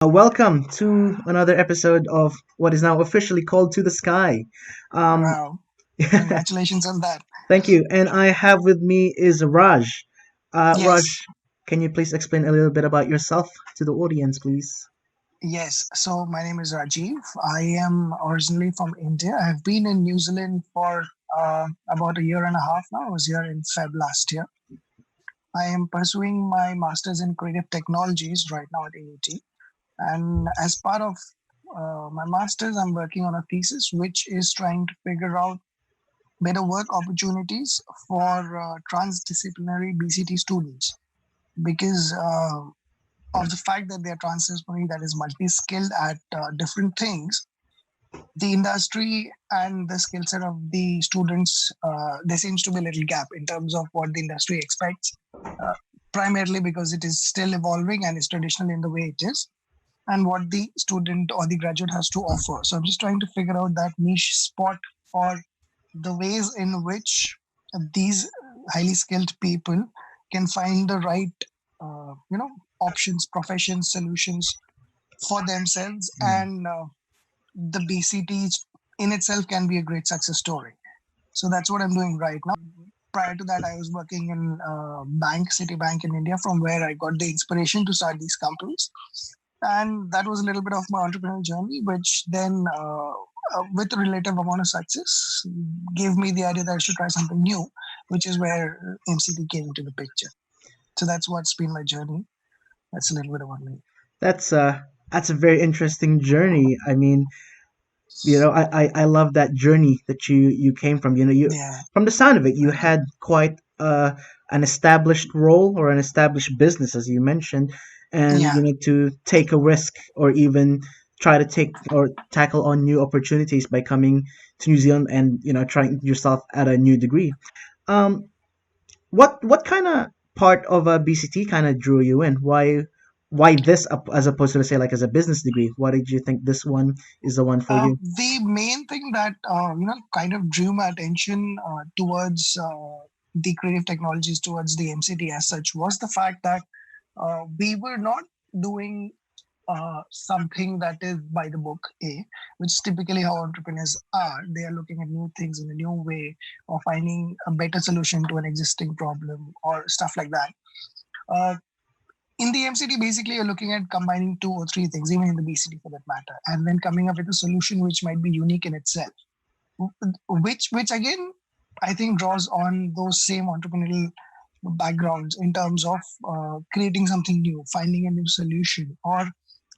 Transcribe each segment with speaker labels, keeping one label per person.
Speaker 1: Welcome to another episode of what is now officially called To the Sky. Um,
Speaker 2: Wow. Congratulations on that.
Speaker 1: Thank you. And I have with me is Raj. Raj,
Speaker 2: Yes,
Speaker 1: can you please explain a little bit about yourself to the audience, please?
Speaker 2: yes. So my name is Rajiv. I am originally from India. I've been in New Zealand for about a year and a half now. I was here in Feb last year. I am pursuing my master's in creative technologies right now at AUT. And as part of my master's, I'm working on a thesis which is trying to figure out better work opportunities for transdisciplinary BCT students because of the fact that they're transdisciplinary, that is multi-skilled at different things, the industry and the skill set of the students, there seems to be a little gap in terms of what the industry expects, uh, primarily because it is still evolving and is traditional in the way it is, and what the student or the graduate has to offer. So I'm just trying to figure out that niche spot or the ways in which these highly skilled people can find the right, options, professions, solutions for themselves, and the BCT in itself can be a great success story. So that's what I'm doing right now. Prior to that, I was working in bank, Citibank in India, from where I got the inspiration to start these companies. And that was a little bit of my entrepreneurial journey, which then, with a relative amount of success, gave me the idea that I should try something new, which is where MCT came into the picture. So that's what's been my journey. That's a little bit about me.
Speaker 1: That's uh, that's a very interesting journey. I mean, I love that journey that you came from. You
Speaker 2: Yeah,
Speaker 1: from the sound of it, you
Speaker 2: thank you.
Speaker 1: had quite an established role or an established business, as you mentioned, and
Speaker 2: Yeah,
Speaker 1: to take a risk or even try to take or tackle on new opportunities by coming to New Zealand and trying yourself at a new degree. Um, what kind of part of a BCT kind of drew you in? Why this as opposed to, say, like, as a business degree? Why did you think this one is the one for you?
Speaker 2: the main thing that kind of drew my attention towards the creative technologies, towards the MCT as such, was the fact that we were not doing something that is by the book, which is typically how entrepreneurs are. They are looking at new things in a new way, or finding a better solution to an existing problem or stuff like that. Uh, in the MCT, basically, you're looking at combining two or three things, even in the BCT for that matter, and then coming up with a solution which might be unique in itself, which again, I think draws on those same entrepreneurial backgrounds in terms of creating something new, finding a new solution, or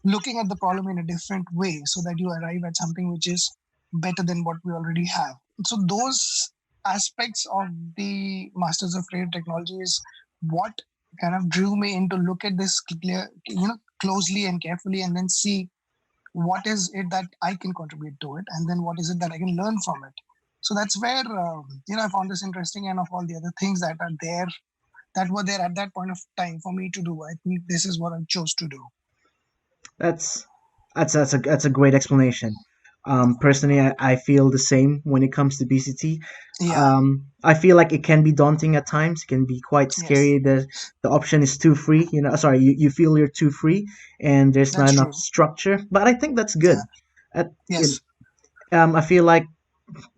Speaker 2: looking at the problem in a different way so that you arrive at something which is better than what we already have. So those aspects of the Masters of Creative Technology is what kind of drew me in to look at this closely and carefully, and then see what is it that I can contribute to it, and then what is it that I can learn from it. So that's where I found this interesting, and of all the other things that are there, that were there at that point of time for me to do, I think this is what I chose to do.
Speaker 1: That's that's a great explanation. Personally, I feel the same when it comes to BCT.
Speaker 2: Yeah.
Speaker 1: I feel like it can be daunting at times. It can be quite
Speaker 2: Yes,
Speaker 1: scary. The option is too free. Sorry, you feel you're too free, and there's not
Speaker 2: that's
Speaker 1: enough
Speaker 2: true.
Speaker 1: structure. But I think that's good.
Speaker 2: Yeah.
Speaker 1: At, you
Speaker 2: Yes.
Speaker 1: I feel like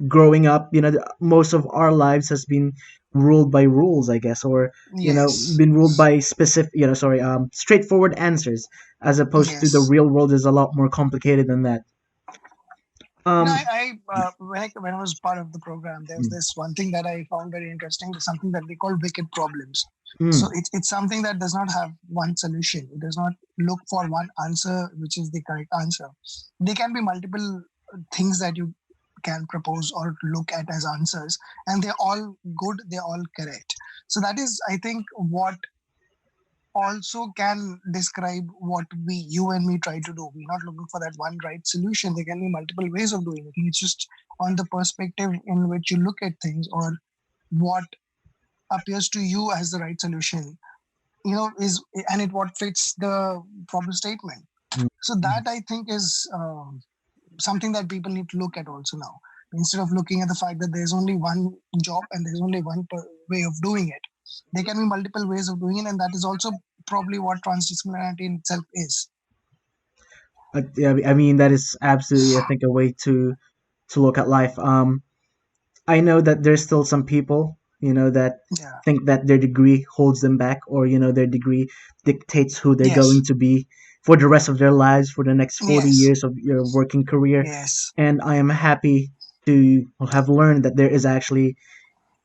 Speaker 1: growing up, most of our lives has been ruled by rules, I guess, or
Speaker 2: Yes.
Speaker 1: been ruled by specific, straightforward answers, as opposed to the
Speaker 2: Yes.
Speaker 1: real world is a lot more complicated than that. Um,
Speaker 2: When I was part of the program, there was this one thing that I found very interesting. Something that we call wicked problems. So
Speaker 1: mm,
Speaker 2: it's something that does not have one solution. It does not look for one answer, which is the correct answer. There can be multiple things that you can propose or look at as answers, and they're all good. They're all correct. So that is, I think, what also can describe what you and me try to do. We're not looking for that one right solution. There can be multiple ways of doing it. It's just on the perspective in which you look at things, or what appears to you as the right solution, is, and it what fits the problem statement.
Speaker 1: mm,
Speaker 2: So that, I think, is something that people need to look at also now. Instead of looking at the fact that there's only one job and there's only one way of doing it, there can be multiple ways of doing it, and that is also probably what transdisciplinarity in itself is.
Speaker 1: Yeah, I mean that is absolutely, I think, a way to look at life. I know that there's still some people, that
Speaker 2: Yeah.
Speaker 1: think that their degree holds them back, or their degree dictates who they're
Speaker 2: Yes.
Speaker 1: going to be for the rest of their lives, for the next 40
Speaker 2: Yes.
Speaker 1: years of your working career.
Speaker 2: Yes.
Speaker 1: And I am happy to have learned that there is actually,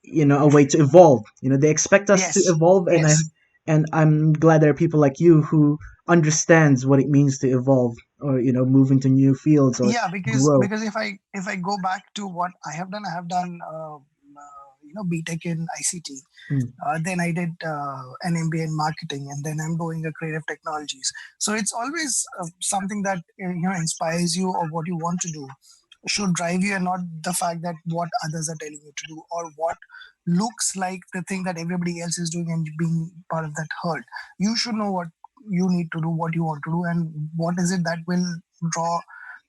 Speaker 1: a way to evolve. They expect us to
Speaker 2: Yes.
Speaker 1: evolve,
Speaker 2: Yes.
Speaker 1: and I'm glad there are people like you who understands what it means to evolve, or move into new fields or
Speaker 2: Yeah, because
Speaker 1: grow.
Speaker 2: if I go back to what I have done BTech in ICT.
Speaker 1: Mm.
Speaker 2: Then I did an MBA in marketing, and then I'm doing a creative technologies. So it's always something that inspires you, or what you want to do should drive you, and not the fact that what others are telling you to do, or what looks like the thing that everybody else is doing, and you being part of that herd. You should know what you need to do, what you want to do, and what is it that will draw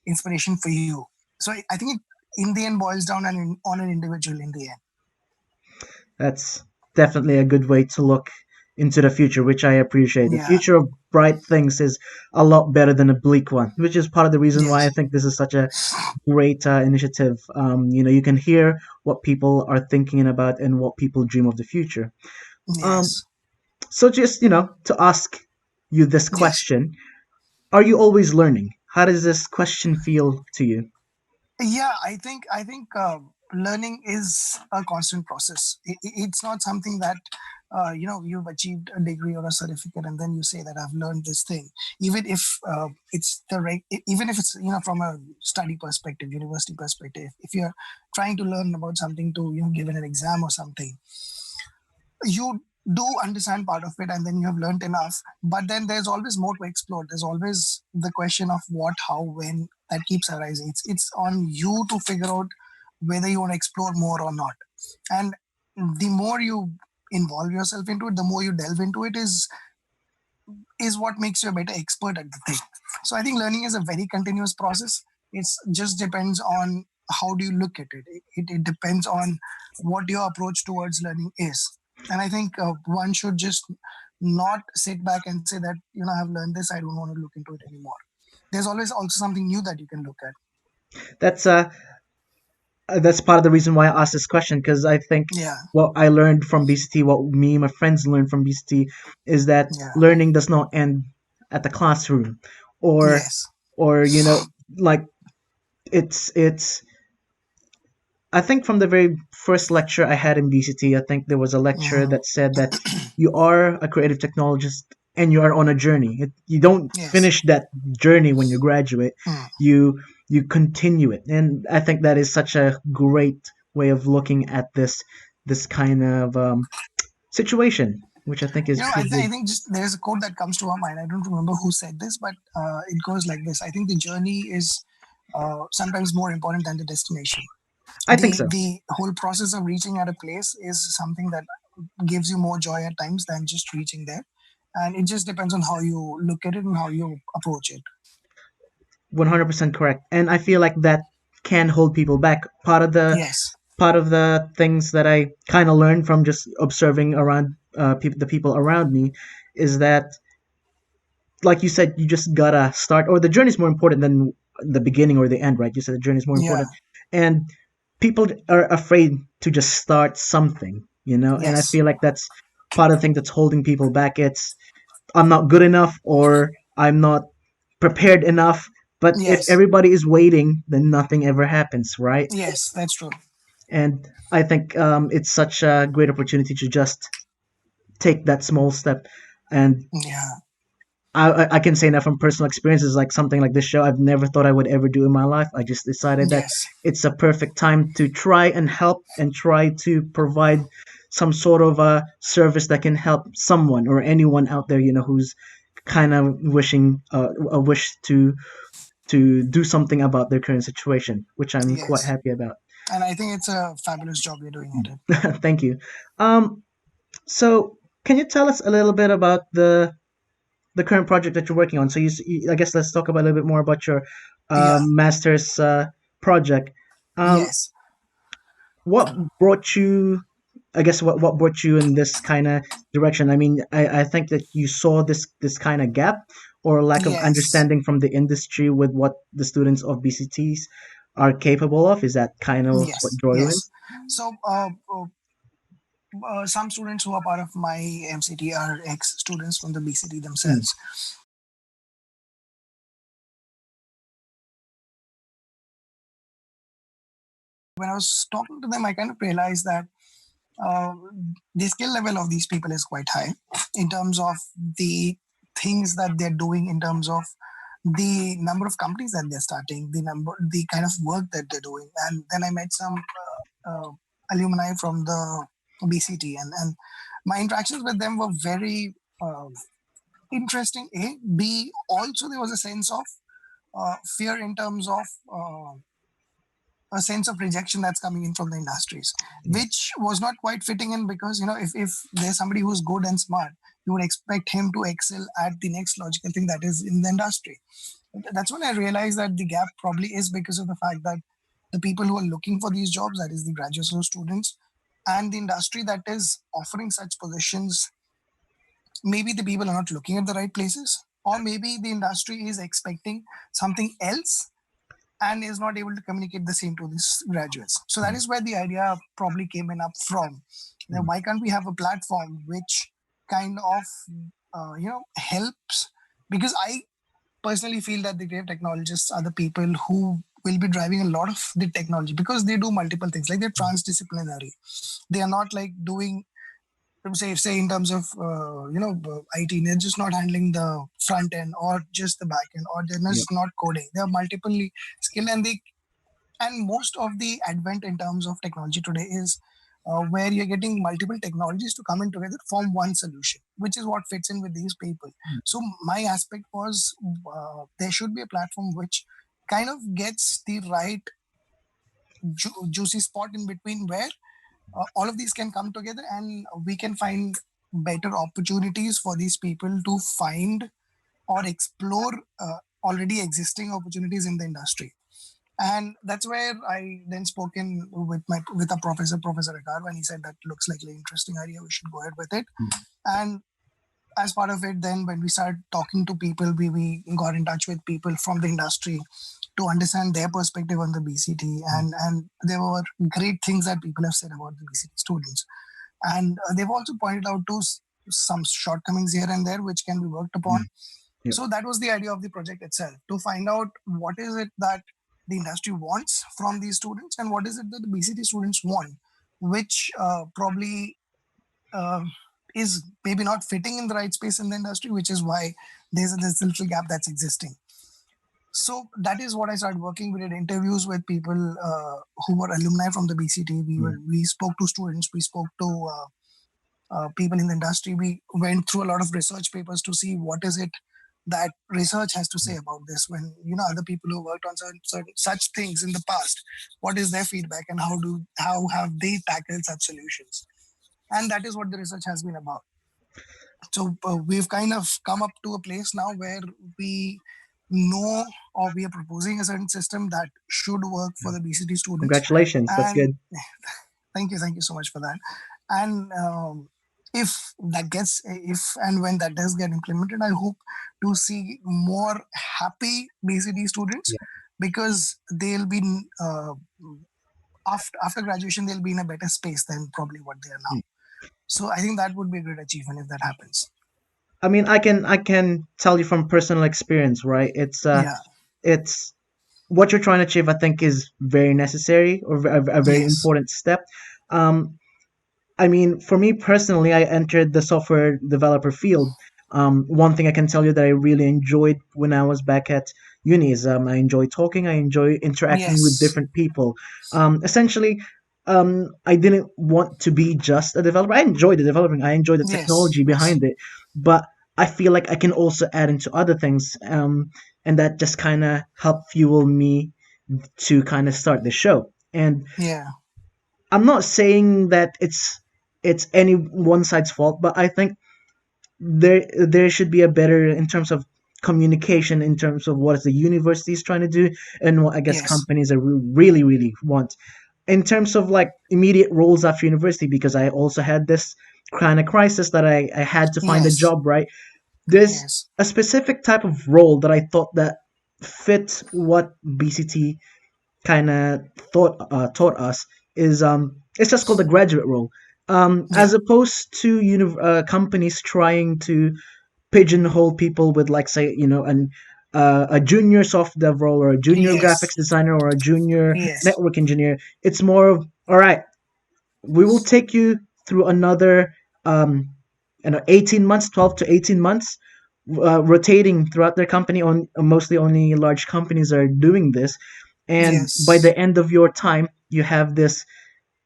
Speaker 2: inspiration for you. So I think it in the end boils down on an individual in the end.
Speaker 1: That's definitely a good way to look into the future, which I appreciate. The
Speaker 2: Yeah.
Speaker 1: future of bright things is a lot better than a bleak one, which is part of the reason why I
Speaker 2: Yes.
Speaker 1: think this is such a great initiative. You can hear what people are thinking about and what people dream of the future. Um,
Speaker 2: Yes.
Speaker 1: so just, to ask you this
Speaker 2: Yes.
Speaker 1: question, are you always learning? How does this question feel to you?
Speaker 2: Yeah, I think learning is a constant process. It's not something that you've achieved a degree or a certificate and then you say that I've learned this thing. Even if it's the right, even if it's from a study perspective, university perspective, if you're trying to learn about something to give in an exam or something, you do understand part of it and then you have learned enough, but then there's always more to explore. There's always the question of what, how, when, that keeps arising. It's on you to figure out whether you want to explore more or not. And the more you involve yourself into it, the more you delve into it, is what makes you a better expert at the thing. So I think learning is a very continuous process. It's just depends on how do you look at it. It depends on what your approach towards learning is. And I think one should just not sit back and say that I've learned this, I don't want to look into it anymore. There's always also something new that you can look at.
Speaker 1: That's that's part of the reason why I asked this question, because I think
Speaker 2: Yeah.
Speaker 1: what I learned from BCT, what me and my friends learned from BCT, is that
Speaker 2: Yeah.
Speaker 1: learning does not end at the classroom, or
Speaker 2: Yes.
Speaker 1: or like it's. I think from the very first lecture I had in BCT, I think there was a lecturer
Speaker 2: Mhm.
Speaker 1: that said that you are a creative technologist and you are on a journey. You don't
Speaker 2: Yes.
Speaker 1: finish that journey when you graduate.
Speaker 2: Mm.
Speaker 1: You continue it, and I think that is such a great way of looking at this kind of situation, which I think is
Speaker 2: I
Speaker 1: truly
Speaker 2: think just there's a quote that comes to our mind. I don't remember who said this, but it goes like this. I think the journey is sometimes more important than the destination.
Speaker 1: I think so.
Speaker 2: The whole process of reaching at a place is something that gives you more joy at times than just reaching there. And it just depends on how you look at it and how you approach it.
Speaker 1: 100% correct. And I feel like that can hold people back.
Speaker 2: Yes.
Speaker 1: Part of the things that I kind of learned from just observing around the people around me is that, like you said, you just gotta start, or the journey is more important than the beginning or the end, right? You said the journey is more
Speaker 2: Yeah.
Speaker 1: important, and people are afraid to just start something, and I
Speaker 2: Yes.
Speaker 1: feel like that's part of the thing that's holding people back. It's I'm not good enough, or I'm not prepared enough. But if
Speaker 2: Yes.
Speaker 1: everybody is waiting, then nothing ever happens, right?
Speaker 2: Yes. That's true.
Speaker 1: And I think it's such a great opportunity to just take that small step. And
Speaker 2: Yeah.
Speaker 1: I can say that from personal experiences, like something like this show, I've never thought I would ever do in my life. I just decided that
Speaker 2: Yes.
Speaker 1: it's a perfect time to try and help and try to provide some sort of a service that can help someone or anyone out there, who's kind of wishing a wish to do something about their current situation, which I'm quite
Speaker 2: Yes.
Speaker 1: happy about.
Speaker 2: And I think it's a fabulous job you're doing at it.
Speaker 1: Thank you. Um, so can you tell us a little bit about the current project that you're working on? So I guess let's talk about a little bit more about your
Speaker 2: Yeah.
Speaker 1: master's project. Um,
Speaker 2: Yes.
Speaker 1: what brought you? I guess what brought you in this kind of direction? I mean, I think that you saw this kind of gap, or lack of
Speaker 2: Yes,
Speaker 1: understanding from the industry with what the students of BCTs are capable of? Is that kind of what
Speaker 2: yes,
Speaker 1: draw you in?
Speaker 2: yes. So, some students who are part of my MCT are ex students from the BCT
Speaker 1: Mm,
Speaker 2: themselves. When I was talking to them, I kind of realized that uh, the skill level of these people is quite high in terms of the things that they're doing, in terms of the number of companies that they're starting, the kind of work that they're doing. And then I met some alumni from the BCT, and my interactions with them were very interesting. A, B, also there was a sense of fear in terms of a sense of rejection that's coming in from the industries,
Speaker 1: yeah,
Speaker 2: which was not quite fitting in, because if there's somebody who's good and smart, you would expect him to excel at the next logical thing that is in the industry. That's when I realized that the gap probably is because of the fact that the people who are looking for these jobs, that is the graduates or students, and the industry that is offering such positions, maybe the people are not looking at the right places, or maybe the industry is expecting something else and is not able to communicate the same to these graduates. So that
Speaker 1: yeah,
Speaker 2: is where the idea probably came in up from. Now,
Speaker 1: mm,
Speaker 2: why can't we have a platform which kind of helps? Because I personally feel that the great technologists are the people who will be driving a lot of the technology, because they do multiple things, like they're transdisciplinary. They are not like doing, say in terms of IT, they're just not handling the front end or just the back end, or they're
Speaker 1: yeah,
Speaker 2: just not coding. They are multiple skilled, and most of the advent in terms of technology today is where you're getting multiple technologies to come in together, form one solution, which is what fits in with these people.
Speaker 1: mm,
Speaker 2: So my aspect was, there should be a platform which kind of gets the right juicy spot in between, where all of these can come together, and we can find better opportunities for these people to find or explore already existing opportunities in the industry. And that's where I then spoken with a Professor Akar, when he said that looks like an interesting idea, we should go ahead with it.
Speaker 1: mm,
Speaker 2: And as part of it, then when we started talking to people, we got in touch with people from the industry to understand their perspective on the BCT,
Speaker 1: mm,
Speaker 2: and there were great things that people have said about the BCT students, and they've also pointed out to some shortcomings here and there which can be worked
Speaker 1: mm,
Speaker 2: upon.
Speaker 1: yeah,
Speaker 2: So that was the idea of the project itself, to find out what is it that the industry wants from these students, and what is it that the BCT students want, which probably uh, is maybe not fitting in the right space in the industry, which is why there's this little gap that's existing. So that is what I started working. We did interviews with people who were alumni from the BCT.
Speaker 1: yeah,
Speaker 2: We spoke to students. We spoke to people in the industry. We went through a lot of research papers to see what is it that research has to say about this. When other people who worked on certain such things in the past, what is their feedback, and how have they tackled such solutions? And that is what the research has been about. So we've kind of come up to a place now where we know, or we are proposing a certain system that should work for
Speaker 1: yeah.
Speaker 2: the BCT students.
Speaker 1: Congratulations, that's
Speaker 2: And
Speaker 1: good.
Speaker 2: thank you so much for that. And if and when that does get implemented, I hope to see more happy BCT students,
Speaker 1: Yeah.
Speaker 2: because they'll be after graduation, they'll be in a better space than probably what they are now.
Speaker 1: Mm.
Speaker 2: So I think that would be a great achievement if that happens.
Speaker 1: I mean, I can tell you from personal experience, right?
Speaker 2: Yeah.
Speaker 1: It's what you're trying to achieve. I think is very necessary or a very
Speaker 2: Yes.
Speaker 1: important step. Um, I mean, for me personally, I entered the software developer field. One thing I can tell you that I really enjoyed when I was back at uni is I enjoy talking, I enjoy interacting with
Speaker 2: Yes.
Speaker 1: different people. Essentially, I didn't want to be just a developer. I enjoy the developing, I enjoy the
Speaker 2: Yes.
Speaker 1: technology
Speaker 2: Yes.
Speaker 1: behind it, but I feel like I can also add into other things, and that just kind of helped fuel me to kind of start the show. And
Speaker 2: Yeah.
Speaker 1: I'm not saying that it's any one side's fault, but I think there should be a better in terms of communication, in terms of what the university is trying to do and what I guess
Speaker 2: Yes.
Speaker 1: companies are really want in terms of like immediate roles after university, because I also had this kind of crisis that I had to find a
Speaker 2: Yes.
Speaker 1: job, right? There's
Speaker 2: Yes.
Speaker 1: a specific type of role that I thought that fit what BCT kind of taught us is it's just called the graduate role.
Speaker 2: Yeah.
Speaker 1: As opposed to companies trying to pigeonhole people with, like, say, a junior soft dev role, or a junior
Speaker 2: Yes.
Speaker 1: graphics designer, or a junior
Speaker 2: Yes.
Speaker 1: network engineer. It's more of, all right, we will take you through another, um, 18 months, 12 to 18 months, rotating throughout their company. On mostly only large companies are doing this, and by the
Speaker 2: Yes.
Speaker 1: end of your time, you have this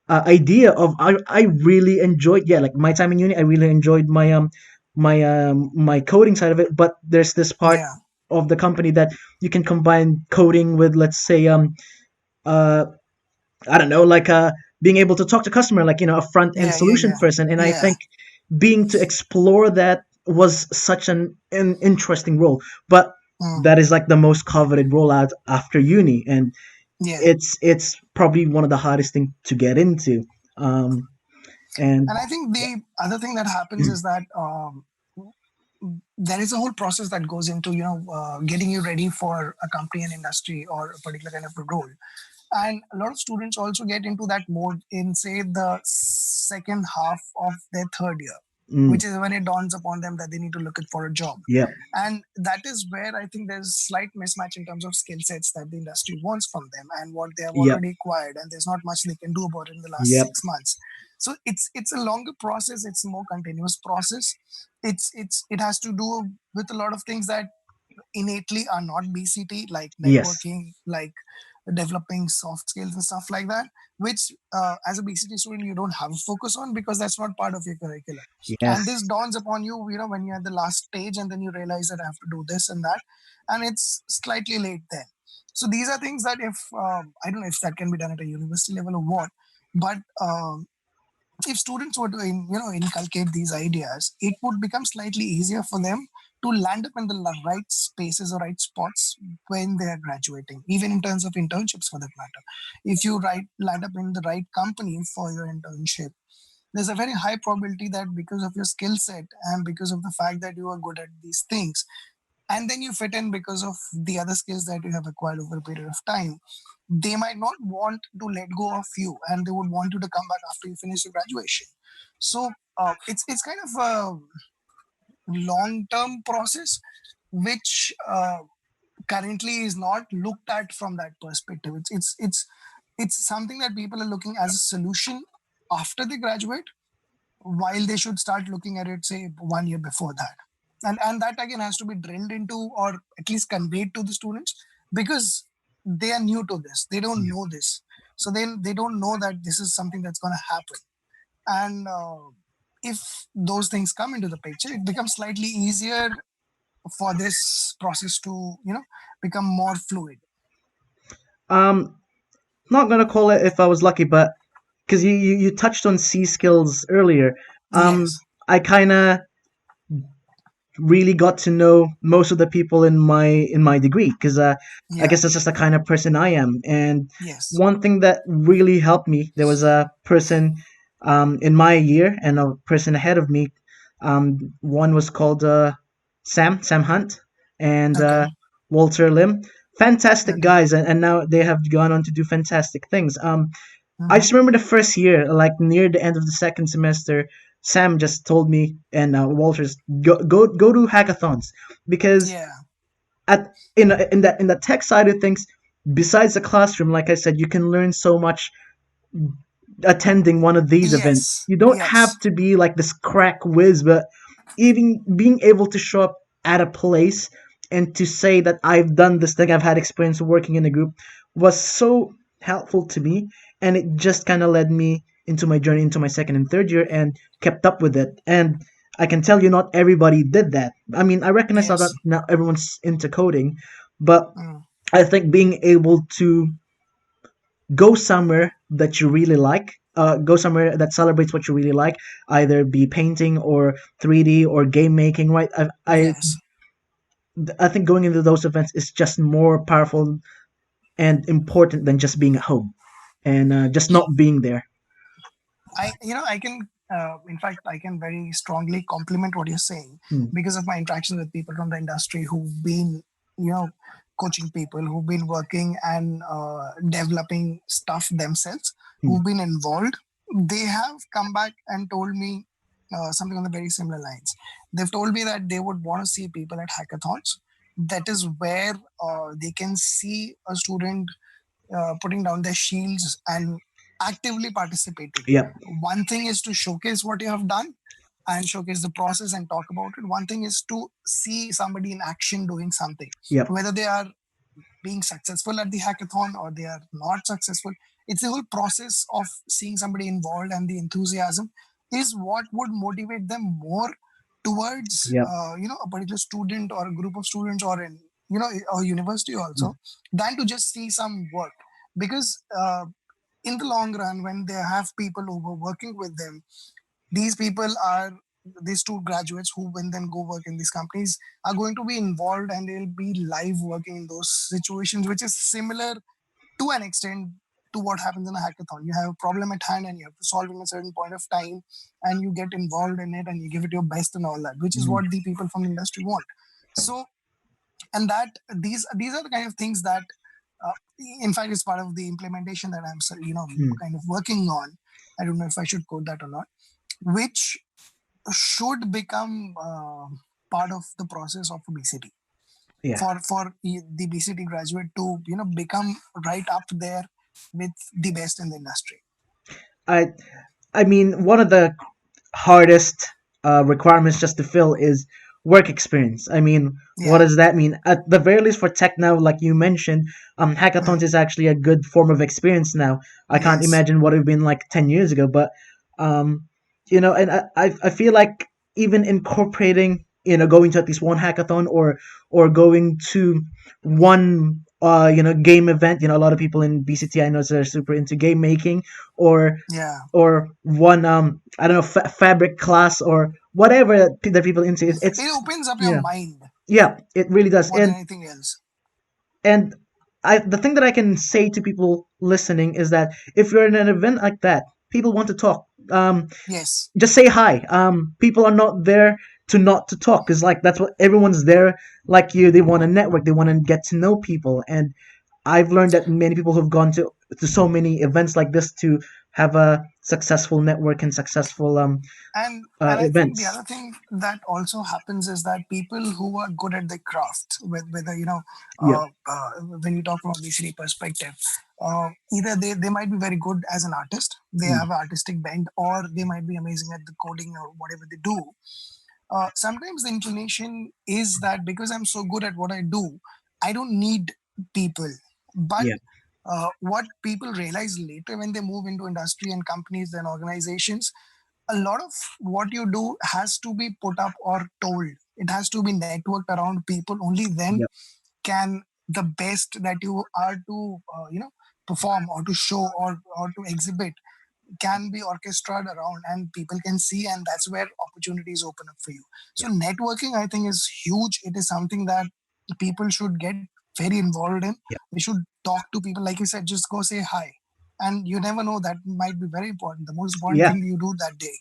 Speaker 1: idea of, I really enjoyed, yeah, like my time in uni. I really enjoyed my coding side of it, but there's this part
Speaker 2: Yeah.
Speaker 1: of the company that you can combine coding with, let's say, uh I don't know, like, being able to talk to customer, like, a front end
Speaker 2: Yeah. Yeah.
Speaker 1: solution
Speaker 2: Yeah.
Speaker 1: person. And I
Speaker 2: Yeah.
Speaker 1: think being to explore that was such an interesting role. But
Speaker 2: Mm.
Speaker 1: that is like the most coveted rollout after uni, and
Speaker 2: Yeah.
Speaker 1: it's probably one of the hardest thing to get into. Um, and
Speaker 2: And I think the other thing that happens is that there is a whole process that goes into getting you ready for a company and industry or a particular kind of a role. And a lot of students also get into that mode in, say, the second half of their third year,
Speaker 1: mm,
Speaker 2: which is when it dawns upon them that they need to look it for a job.
Speaker 1: yep,
Speaker 2: And that is where I think there's slight mismatch in terms of skill sets that the industry wants from them and what they have
Speaker 1: yep,
Speaker 2: already acquired, and there's not much they can do about it in the last
Speaker 1: yep,
Speaker 2: 6 months. So it's a longer process, it's a more continuous process. It has to do with a lot of things that innately are not BCT, like
Speaker 1: yes,
Speaker 2: networking, like developing soft skills and stuff like that, which as a BCT student you don't have a focus on because that's not part of your curriculum. And this
Speaker 1: yes.
Speaker 2: dawns upon you, when you're at the last stage, and then you realize that I have to do this and that, and it's slightly late then. So these are things that if I don't know if that can be done at a university level or what, but if students were to inculcate these ideas, it would become slightly easier for them to land up in the right spaces or right spots when they are graduating, even in terms of internships for that matter. If you land up in the right company for your internship, there's a very high probability that because of your skill set and because of the fact that you are good at these things, and then you fit in because of the other skills that you have acquired over a period of time, they might not want to let go of you and they would want you to come back after you finish your graduation. So it's kind of a long term process which currently is not looked at from that perspective. It's something that people are looking as a solution after they graduate, while they should start looking at it, say, 1 year before that. And that again has to be drilled into, or at least conveyed to the students, because they are new to this, they don't know this. So then they don't know that this is something that's going to happen. And if those things come into the picture, it becomes slightly easier for this process to become more fluid.
Speaker 1: um Not gonna call it if I was lucky, but because you touched on C skills earlier,
Speaker 2: Yes.
Speaker 1: I kind of really got to know most of the people in my degree, because I
Speaker 2: Yeah.
Speaker 1: guess that's just the kind of person I am. And
Speaker 2: Yes.
Speaker 1: one thing that really helped me, there was a person in my year and a person ahead of me. One was called Sam Hunt, and
Speaker 2: Okay.
Speaker 1: Walter Lim. Fantastic
Speaker 2: Okay.
Speaker 1: guys, and now they have gone on to do fantastic things. I
Speaker 2: Mm-hmm.
Speaker 1: just remember the first year, like near the end of the second semester, Sam just told me, and Walters, go to hackathons, because
Speaker 2: Yeah.
Speaker 1: at in that tech side of things, besides the classroom, like I said, you can learn so much attending one of these events.
Speaker 2: Yes.
Speaker 1: You don't have
Speaker 2: Yes.
Speaker 1: to be like this crack whiz, but even being able to show up at a place and to say that I've done this thing, I've had experience working in a group, was so helpful to me. And it just kind of led me into my journey into my second and third year, and kept up with it. And I can tell you, not everybody did that. I mean, I recognize now that
Speaker 2: Yes.
Speaker 1: not everyone's into coding, but
Speaker 2: Mm.
Speaker 1: I think being able to go somewhere that you really like, go somewhere that celebrates what you really like, either be painting or 3D or game making, right?
Speaker 2: Yes.
Speaker 1: I think going into those events is just more powerful and important than just being at home and just
Speaker 2: Yeah.
Speaker 1: not being there.
Speaker 2: I can in fact, I can very strongly compliment what you're saying
Speaker 1: Hmm.
Speaker 2: because of my interactions with people from the industry who've been, you know, coaching people, who've been working and developing stuff themselves,
Speaker 1: Hmm.
Speaker 2: who've been involved. They have come back and told me something on the very similar lines. They've told me that they would want to see people at hackathons. That is where they can see a student putting down their shields and actively participating.
Speaker 1: Yep.
Speaker 2: One thing is to showcase what you have done and showcase the process and talk about it. One thing is to see somebody in action doing something,
Speaker 1: Yep.
Speaker 2: whether they are being successful at the hackathon or they are not successful. It's the whole process of seeing somebody involved and the enthusiasm is what would motivate them more towards
Speaker 1: Yep.
Speaker 2: a particular student or a group of students or in a university also, than to just see some work. Because in the long run, when they have people who were working with them, these people are these two graduates who when then go work in these companies are going to be involved and they'll be live working in those situations, which is similar to an extent to what happens in a hackathon. You have a problem at hand and you have to solve in a certain point of time, and you get involved in it and you give it your best and all that, which is
Speaker 1: Hmm.
Speaker 2: what the people from the industry want. So, and that these are the kind of things that, uh, in fact, is part of the implementation that I'm
Speaker 1: Hmm.
Speaker 2: kind of working on. I don't know if I should quote that or not, which should become part of the process of BCT
Speaker 1: Yeah.
Speaker 2: for the BCT graduate to become right up there with the best in the industry.
Speaker 1: I I mean, one of the hardest requirements just to fill is work experience. I mean, what
Speaker 2: Yeah,
Speaker 1: does that mean? At the very least, for tech now, like you mentioned, hackathons
Speaker 2: right.
Speaker 1: is actually a good form of experience now. I can't
Speaker 2: Yes,
Speaker 1: imagine what it would been like 10 years ago, but um, and I feel like even incorporating, going to at least one hackathon or going to one game event. A lot of people in BCT I know are super into game making, or
Speaker 2: yeah.
Speaker 1: one I don't know, fabric class or whatever that people into. It's
Speaker 2: It opens up your
Speaker 1: yeah,
Speaker 2: mind
Speaker 1: yeah, it really does.
Speaker 2: more than anything else.
Speaker 1: And the thing that I can say to people listening is that if you're in an event like that, people want to talk.
Speaker 2: Yes,
Speaker 1: Just say hi. People are not there to not to talk, because like that's what everyone's there. Like you, they want to network, they want to get to know people. And I've learned that many people who've gone to so many events like this to have a successful network and successful
Speaker 2: and I think the
Speaker 1: events.
Speaker 2: other thing that also happens is that people who are good at their craft, whether
Speaker 1: Yeah.
Speaker 2: when you talk from a VCD perspective, either they might be very good as an artist, they
Speaker 1: Mm.
Speaker 2: have an artistic bent, or they might be amazing at the coding or whatever they do. Sometimes the inclination is that because I'm so good at what I do, I don't need people. But
Speaker 1: Yeah.
Speaker 2: what people realize later when they move into industry and companies and organizations, a lot of what you do has to be put up or told. It has to be networked around people. Only then
Speaker 1: Yeah.
Speaker 2: can the best that you are to perform or to show or to exhibit can be orchestrated around and people can see, and that's where opportunities open up for you.
Speaker 1: Yeah.
Speaker 2: So networking, I think, is huge. It is something that people should get very involved in.
Speaker 1: Yeah.
Speaker 2: They should talk to people, like you said, just go say hi, and you never know, that might be very important, the most important
Speaker 1: Yeah.
Speaker 2: thing you do that day.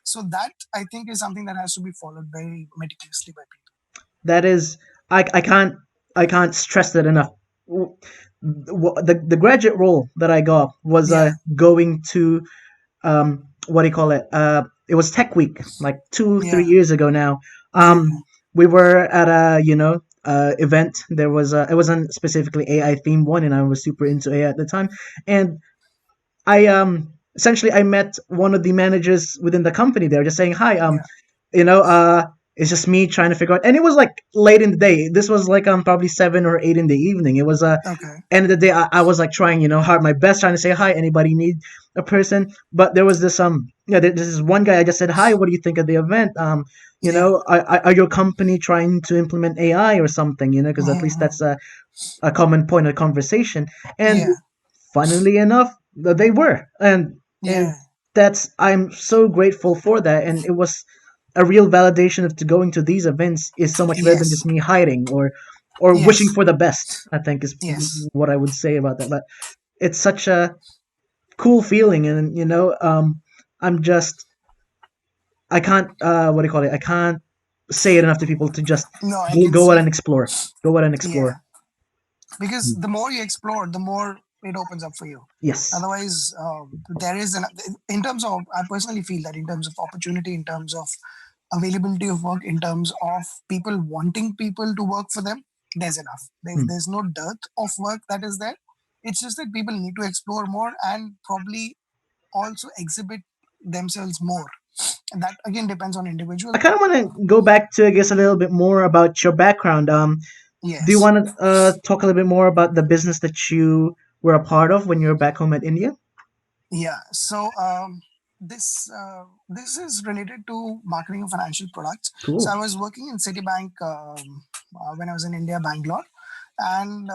Speaker 2: So that, I think, is something that has to be followed very meticulously by people.
Speaker 1: That is, I can't stress that enough. The graduate role that I got was
Speaker 2: Yeah,
Speaker 1: going to what do you call it? It was Tech Week, like two, three
Speaker 2: yeah,
Speaker 1: years ago now.
Speaker 2: yeah,
Speaker 1: We were at a event. There was it wasn't specifically AI themed one, and I was super into AI at the time. And I essentially I met one of the managers within the company there, just saying hi.
Speaker 2: yeah.
Speaker 1: You know, it's just me trying to figure out. And it was like late in the day. This was like probably 7 or 8 in the evening. It was
Speaker 2: Okay.
Speaker 1: end of the day. I was like trying, hard my best, trying to say hi. Anybody need a person? But there was this this is one guy. I just said hi. What do you think of the event?
Speaker 2: Yeah.
Speaker 1: Are your company trying to implement AI or something? Because at least
Speaker 2: Mhm.
Speaker 1: that's a common point of conversation. And
Speaker 2: Yeah.
Speaker 1: funnily enough, they were, and
Speaker 2: Yeah.
Speaker 1: that's I'm so grateful for that. And it was a real validation of to going to these events is so much better than
Speaker 2: Yes.
Speaker 1: just me hiding or wishing
Speaker 2: Yes.
Speaker 1: for the best. I think is
Speaker 2: Yes.
Speaker 1: what I would say about that. But it's such a cool feeling, and I'm just I can't what do you call it? I can't say it enough to people to just
Speaker 2: No, I can
Speaker 1: go out and
Speaker 2: see.
Speaker 1: explore. Go out and explore.
Speaker 2: Yeah, because
Speaker 1: Mm.
Speaker 2: the more you explore, the more it opens up for you.
Speaker 1: Yes.
Speaker 2: Otherwise, there is an in terms of, I personally feel that in terms of opportunity, in terms of availability of work, in terms of people wanting people to work for them, there's enough.
Speaker 1: Mm.
Speaker 2: There's no dearth of work that is there. It's just that people need to explore more and probably also exhibit themselves more. And that again depends on
Speaker 1: I
Speaker 2: individual.
Speaker 1: kind of want to go back to, I guess, a little bit more about your background. Do you
Speaker 2: Yes.
Speaker 1: want to talk a little bit more about the business that you were a part of when you were back home at India?
Speaker 2: Yeah. So this is related to marketing of financial products. So I
Speaker 1: Cool.
Speaker 2: was working in Citibank when I was in India, Bangalore, and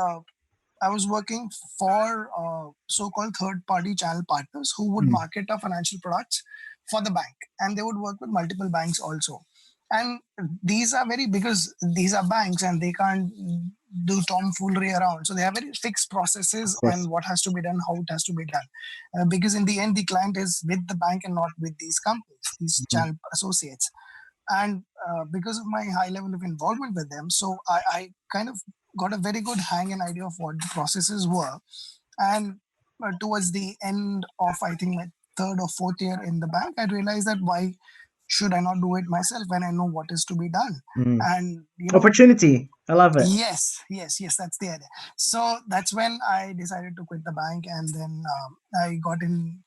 Speaker 2: I was working for so-called third-party channel partners who would
Speaker 1: Mm.
Speaker 2: market our financial products for the bank, and they would work with multiple banks also. And these are very, because these are banks and they can't do tomfoolery around, so they have very fixed
Speaker 1: Of
Speaker 2: processes
Speaker 1: course.
Speaker 2: and what has to be done, how it has to be done. Because in the end, the client is with the bank and not with these companies, these
Speaker 1: Mm.
Speaker 2: channel associates. And because of my high level of involvement with them, so I kind of got a very good hang and idea of what the processes were. And towards the end of, I think, my third or fourth year in the bank, I realized that why should I not do it myself when I know what is to be done?
Speaker 1: Mm.
Speaker 2: And
Speaker 1: Opportunity. I love it.
Speaker 2: yes, that's the idea. So that's when I decided to quit the bank, and then I got in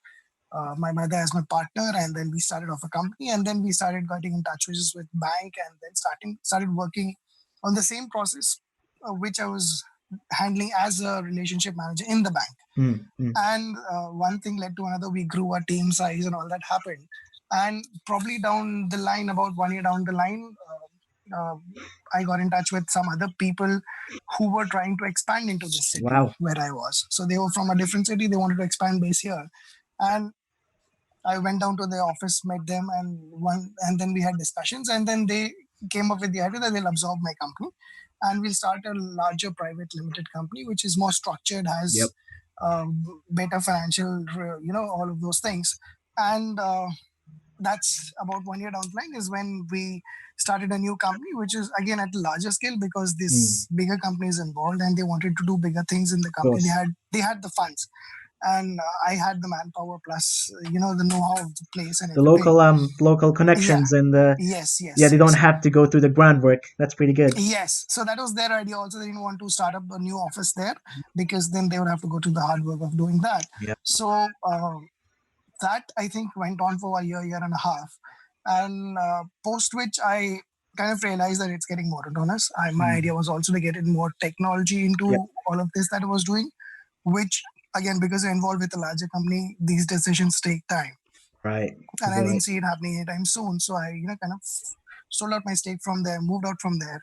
Speaker 2: my mother as my partner, and then we started off a company, and then we started getting in touch with bank, and then started working on the same process which I was handling as a relationship manager in the bank.
Speaker 1: Mm. Mm.
Speaker 2: And one thing led to another. We grew our team size and all that happened. And probably down the line, about 1 year down the line, I got in touch with some other people who were trying to expand into this city
Speaker 1: Wow.
Speaker 2: where I was. So they were from a different city, they wanted to expand base here. And I went down to their office, met them, and then we had discussions, and then they came up with the idea that they'll absorb my company, and we'll start a larger private limited company, which is more structured,
Speaker 1: Yep.
Speaker 2: has better financial, all of those things. And that's about 1 year down the line is when we started a new company, which is again at a larger scale, because
Speaker 1: Mm.
Speaker 2: this bigger company is involved and they wanted to do bigger things in the
Speaker 1: Of
Speaker 2: company.
Speaker 1: course.
Speaker 2: They had the funds, and I had the manpower plus the know-how of the place and everything.
Speaker 1: Local
Speaker 2: Yeah.
Speaker 1: connections and
Speaker 2: Yes,
Speaker 1: yeah,
Speaker 2: yes,
Speaker 1: they don't
Speaker 2: yes.
Speaker 1: have to go through the groundwork. That's pretty good.
Speaker 2: Yes, so that was their idea also. They didn't want to start up a new office there, because then they would have to go to the hard work of doing that.
Speaker 1: Yep.
Speaker 2: So that, I think, went on for a year and a half, and post which I kind of realized that it's getting monotonous. My
Speaker 1: Mm.
Speaker 2: idea was also to get in more technology
Speaker 1: Yep.
Speaker 2: into all of this that I was doing, which again, because you're involved with a larger company, these decisions take time,
Speaker 1: Right.
Speaker 2: and I
Speaker 1: Right.
Speaker 2: didn't see it happening anytime soon. So I, kind of sold out my stake from there, moved out from there,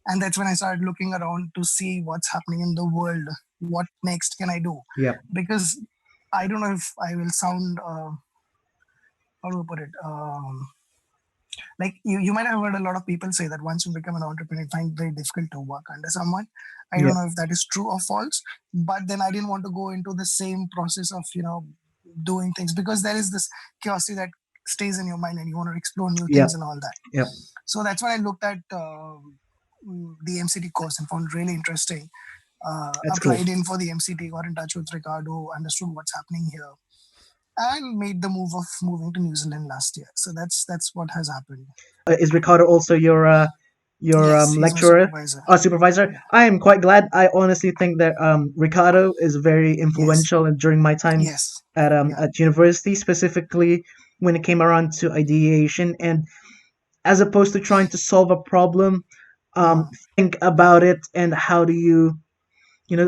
Speaker 2: and that's when I started looking around to see what's happening in the world. What next can I do?
Speaker 1: Yep.
Speaker 2: Because I don't know if I will sound how do I put it? Like you might have heard a lot of people say that once you become an entrepreneur, you find it very difficult to work under someone. I don't
Speaker 1: Yep.
Speaker 2: know if that is true or false, but then I didn't want to go into the same process of doing things, because there is this curiosity that stays in your mind and you want to explore new
Speaker 1: Yep.
Speaker 2: things and all that.
Speaker 1: Yep.
Speaker 2: So that's when I looked at the MCT course and found it really interesting.
Speaker 1: That's cool.
Speaker 2: Applied in for the MCT, got in touch with Ricardo, understood what's happening here, and made the move of moving to New Zealand last year. So that's what has happened.
Speaker 1: Is Ricardo also your
Speaker 2: Yes, he's my
Speaker 1: lecturer,
Speaker 2: supervisor.
Speaker 1: supervisor?
Speaker 2: Yeah.
Speaker 1: I am quite glad. I honestly think that Ricardo is very
Speaker 2: Yes.
Speaker 1: influential during my time
Speaker 2: Yes. Yeah.
Speaker 1: at university, specifically when it came around to ideation, and as opposed to trying to solve a problem,
Speaker 2: Mm.
Speaker 1: think about it and how do you you know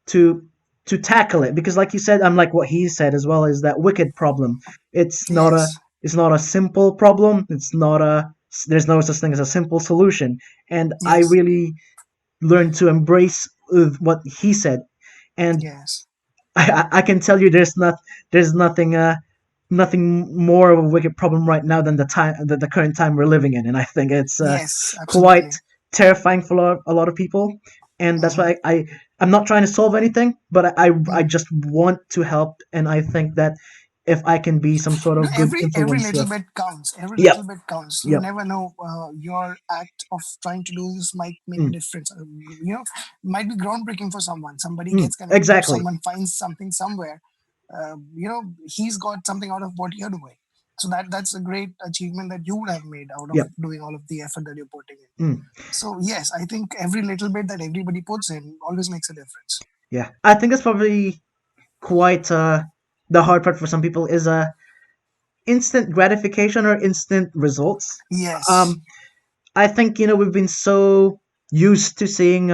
Speaker 1: to tackle it, because like you said, like what he said as well, is that wicked problem. it's not a
Speaker 2: Yes.
Speaker 1: it's not a simple problem. It's not a There's no such thing as a simple solution, and I
Speaker 2: Yes.
Speaker 1: really learned to embrace what he said. And
Speaker 2: Yes.
Speaker 1: I can tell you there's nothing nothing more of a wicked problem right now than the current time we're living in, and I think it's
Speaker 2: Yes.
Speaker 1: quite
Speaker 2: Absolutely.
Speaker 1: terrifying for a lot of people. And that's
Speaker 2: Mm-hmm.
Speaker 1: why I'm not trying to solve anything, but I
Speaker 2: Mm.
Speaker 1: just want to help, and I think that if I can be some sort of good
Speaker 2: Every
Speaker 1: influence.
Speaker 2: little bit counts. Every
Speaker 1: Yep,
Speaker 2: little bit counts. You
Speaker 1: yep,
Speaker 2: never know. Your act of trying to do this might make a
Speaker 1: mm,
Speaker 2: difference. Might be groundbreaking for someone. Somebody
Speaker 1: mm,
Speaker 2: gets connected.
Speaker 1: exactly.
Speaker 2: Someone finds something somewhere. He's got something out of what you're doing. So that's a great achievement that you would have made out of
Speaker 1: Yep,
Speaker 2: doing all of the effort that you're putting in.
Speaker 1: mm,
Speaker 2: So yes, I think every little bit that everybody puts in always makes a difference.
Speaker 1: yeah. I think that's probably quite the hard part for some people is instant gratification or instant results.
Speaker 2: Yes,
Speaker 1: Um, I think we've been so used to seeing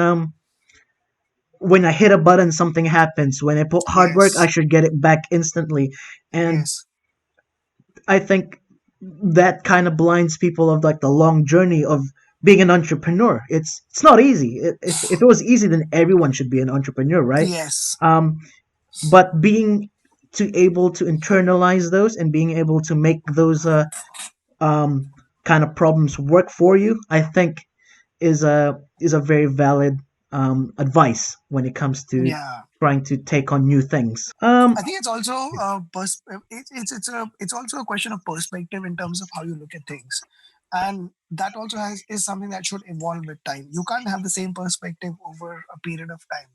Speaker 1: when I hit a button, something happens. When I put hard work, I
Speaker 2: yes,
Speaker 1: should get it back instantly. And
Speaker 2: yes,
Speaker 1: I think that kind of blinds people of like the long journey of being an entrepreneur. It's not easy. If it was easy, then everyone should be an entrepreneur, right?
Speaker 2: yes.
Speaker 1: Um, but being to able to internalize those and being able to make those um, kind of problems work for you, I think is a very valid advice when it comes to
Speaker 2: Yeah.
Speaker 1: trying to take on new things.
Speaker 2: I think it's also it's also a question of perspective in terms of how you look at things, and that also has is something that should evolve with time. You can't have the same perspective over a period of time.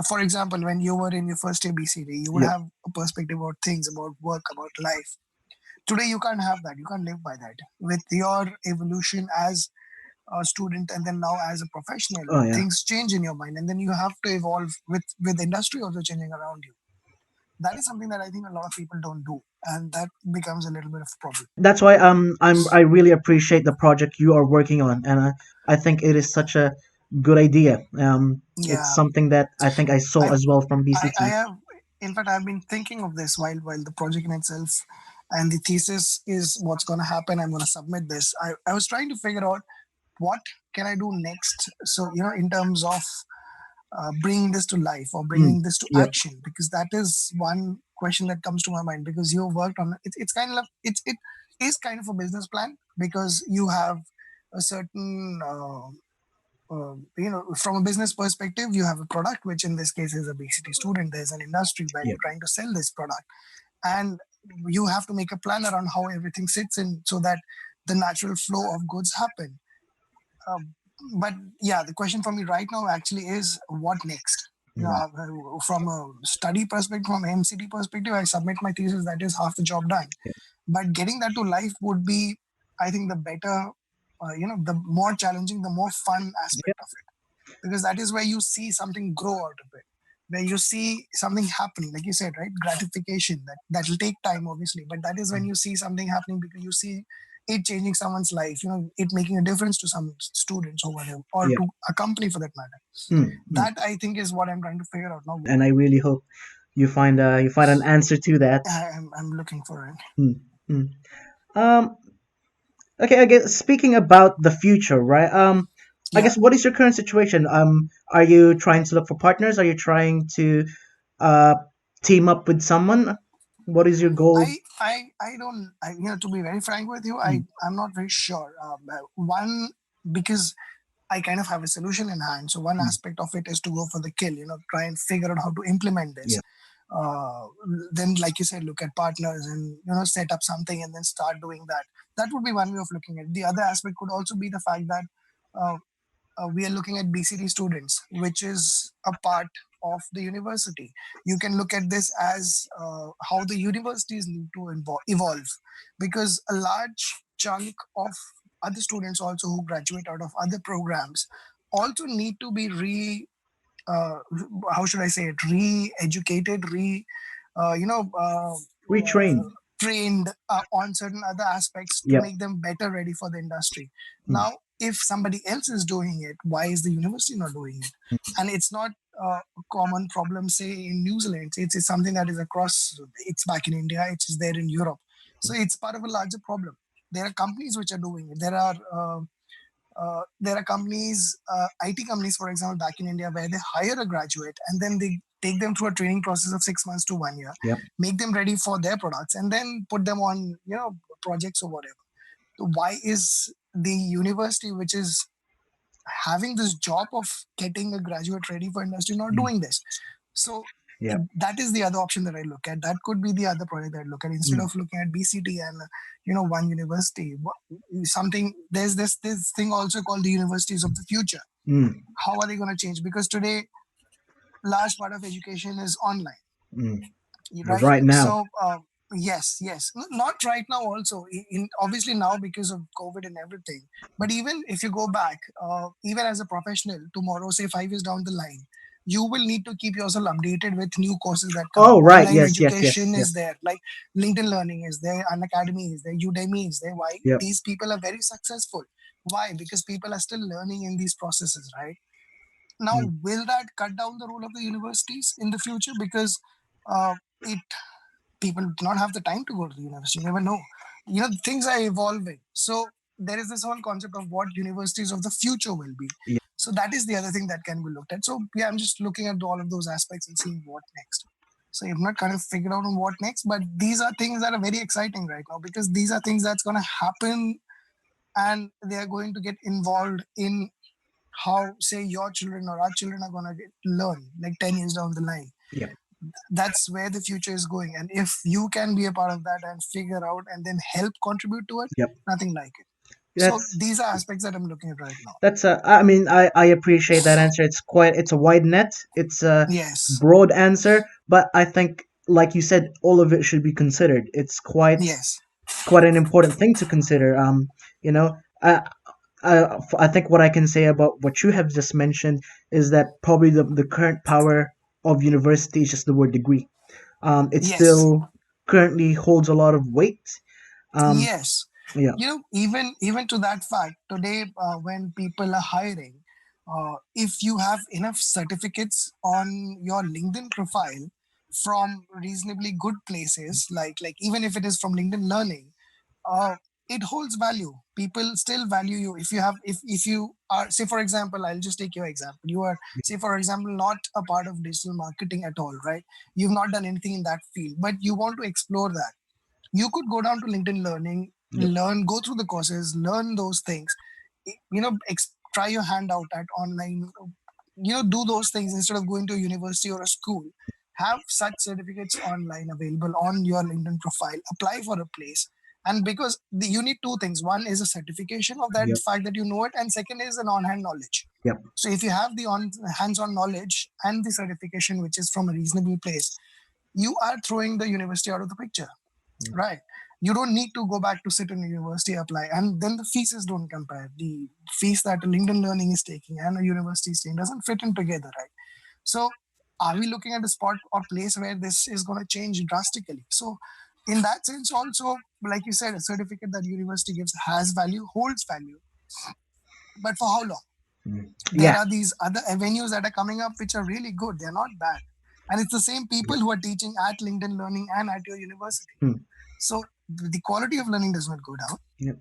Speaker 2: For example, when you were in your first year BCD, you would
Speaker 1: Yep.
Speaker 2: have a perspective about things, about work, about life. Today, you can't have that. You can't live by that. With your evolution as a student and then now as a professional,
Speaker 1: Oh yeah.
Speaker 2: things change in your mind, and then you have to evolve with industry also changing around you. That is something that I think a lot of people don't do, and that becomes a little bit of a problem.
Speaker 1: That's why I really appreciate the project you are working on, and I think it is such a good idea. It's
Speaker 2: Yeah,
Speaker 1: something that I think I saw
Speaker 2: I
Speaker 1: as well from
Speaker 2: I
Speaker 1: BCT.
Speaker 2: have, in fact, I've been thinking of this while the project in itself and the thesis is what's going to happen. I'm going to submit this. I was trying to figure out what can I do next. So in terms of bringing this to life or
Speaker 1: Mm,
Speaker 2: bringing this to
Speaker 1: yep.
Speaker 2: action, because that is one question that comes to my mind, because you worked on it. It's kind of it is kind of a business plan, because you have a certain from a business perspective, you have a product, which in this case is a BCT student. There's an industry where
Speaker 1: Yep.
Speaker 2: you're trying to sell this product, and you have to make a plan around how everything sits in so that the natural flow of goods happen. um, but yeah, the question for me right now actually is what next.
Speaker 1: Mm,
Speaker 2: From a study perspective, from MCT perspective, I submit my thesis. That is half the job done.
Speaker 1: yeah.
Speaker 2: But getting that to life would be, I think, the better, the more challenging, the more fun
Speaker 1: Yeah.
Speaker 2: aspect of it, because that is where you see something grow out of it, where you see something happening, like you said, right? Gratification that will take time, obviously, but that is when
Speaker 1: Mm,
Speaker 2: you see something happening, because you see it changing someone's life, it making a difference to some students or whatever, or
Speaker 1: yeah.
Speaker 2: to a company for that matter.
Speaker 1: Mm, mm.
Speaker 2: That I think is what I'm trying to figure out now.
Speaker 1: And I really hope you find an answer to that.
Speaker 2: I'm looking for it.
Speaker 1: Mm, mm. Um, okay, I guess speaking about the future, right? I
Speaker 2: Yeah.
Speaker 1: guess what is your current situation? Are you trying to look for partners? Are you trying to uh team up with someone? What is your goal?
Speaker 2: I don't, to be very frank with you,
Speaker 1: Mm,
Speaker 2: I'm not very sure. One, because I kind of have a solution in hand. So one
Speaker 1: mm,
Speaker 2: aspect of it is to go for the kill, try and figure out how to implement
Speaker 1: yeah,
Speaker 2: this. Uh, then, like you said, look at partners and set up something and then start doing that. That would be one way of looking at it. The other aspect could also be the fact that uh, we are looking at BCT students, which is a part of the university. You can look at this as how the universities need to evolve, because a large chunk of other students also who graduate out of other programs also need to be uh, how should I say it, re-educated, uh, you know, uh, uh,
Speaker 1: retrain.
Speaker 2: trained on certain other aspects to
Speaker 1: Yep.
Speaker 2: make them better ready for the industry.
Speaker 1: Mm,
Speaker 2: Now, if somebody else is doing it, why is the university not doing it?
Speaker 1: mm,
Speaker 2: And it's not a common problem, say in New Zealand. It's something that is across. It's back in India. It's there in Europe. So it's part of a larger problem. There are companies which are doing it. There are companies, IT companies, for example, back in India, where they hire a graduate and then they take them through a training process of 6 months to 1 year,
Speaker 1: yep.
Speaker 2: make them ready for their products, and then put them on, projects or whatever. So why is the university, which is having this job of getting a graduate ready for industry, not
Speaker 1: Mm,
Speaker 2: doing this? So
Speaker 1: Yeah.
Speaker 2: That is the other option that I look at. That could be the other project that I look at instead
Speaker 1: Mm,
Speaker 2: of looking at BCT and one university. Something there's this thing also called the universities of the future.
Speaker 1: mm,
Speaker 2: How are they going to change? Because today, large part of education is online,
Speaker 1: mm.
Speaker 2: right?
Speaker 1: Right now.
Speaker 2: So yes, yes. Not right now also obviously now because of COVID and everything, but even if you go back, even as a professional tomorrow, say 5 years down the line, you will need to keep yourself updated with new courses that come up.
Speaker 1: Oh, right.
Speaker 2: Online
Speaker 1: Yes, yes, yes,
Speaker 2: education
Speaker 1: yes.
Speaker 2: is there, like LinkedIn Learning is there, an academy is there, Udemy is there. Why?
Speaker 1: Yep.
Speaker 2: These people are very successful. Why? Because people are still learning in these processes, right? Now,
Speaker 1: Mm,
Speaker 2: will that cut down the role of the universities in the future? Because it people do not have the time to go to the university. You never know. Things are evolving. So there is this whole concept of what universities of the future will be.
Speaker 1: yeah.
Speaker 2: So that is the other thing that can be looked at. So yeah, I'm just looking at all of those aspects and seeing what next. So I've not kind of figured out on what next, but these are things that are very exciting right now because these are things that's going to happen and they are going to get involved in how, say, your children or our children are going to learn like 10 years down the line.
Speaker 1: Yep.
Speaker 2: That's where the future is going. And if you can be a part of that and figure out and then help contribute to it,
Speaker 1: Yep.
Speaker 2: nothing like it. So
Speaker 1: That's
Speaker 2: these are aspects that I'm looking at right now.
Speaker 1: that's I mean, I appreciate that answer. It's a wide net. It's a
Speaker 2: Yes.
Speaker 1: broad answer, but I think, like you said, all of it should be considered. It's
Speaker 2: Yes.
Speaker 1: quite an important thing to consider. You know, I think what I can say about what you have just mentioned is that probably the current power of university is just the word degree. It
Speaker 2: Yes.
Speaker 1: still currently holds a lot of weight. Um,
Speaker 2: Yes.
Speaker 1: yeah,
Speaker 2: Even to that fact, today when people are hiring, if you have enough certificates on your LinkedIn profile from reasonably good places, like even if it is from LinkedIn Learning, uh, it holds value. People still value you if you have if you are, say for example, I'll just take your example. You are, say for example, not a part of digital marketing at all, right? You've not done anything in that field, but you want to explore that. You could go down to LinkedIn Learning,
Speaker 1: yep,
Speaker 2: go through the courses, learn those things. Try your hand out at online. Do those things instead of going to a university or a school. Have such certificates online available on your LinkedIn profile. Apply for a place. And because you need two things. One is a certification of that
Speaker 1: yep,
Speaker 2: fact that you know it, and second is an on-hand knowledge.
Speaker 1: yep,
Speaker 2: So if you have the on hands-on knowledge and the certification, which is from a reasonable place, you are throwing the university out of the picture.
Speaker 1: mm,
Speaker 2: Right. You don't need to go back to sit in a university, apply, and then the fees don't compare. The fees that a LinkedIn Learning is taking and a university is taking doesn't fit in together, right? So, are we looking at a spot or place where this is going to change drastically? So, in that sense, also, like you said, a certificate that university gives has value, holds value, but for how long?
Speaker 1: mm.
Speaker 2: There
Speaker 1: Yeah.
Speaker 2: are these other avenues that are coming up which are really good. They're not bad, and it's the same people who are teaching at LinkedIn Learning and at your university.
Speaker 1: Mm,
Speaker 2: So the quality of learning does not go down.
Speaker 1: yep.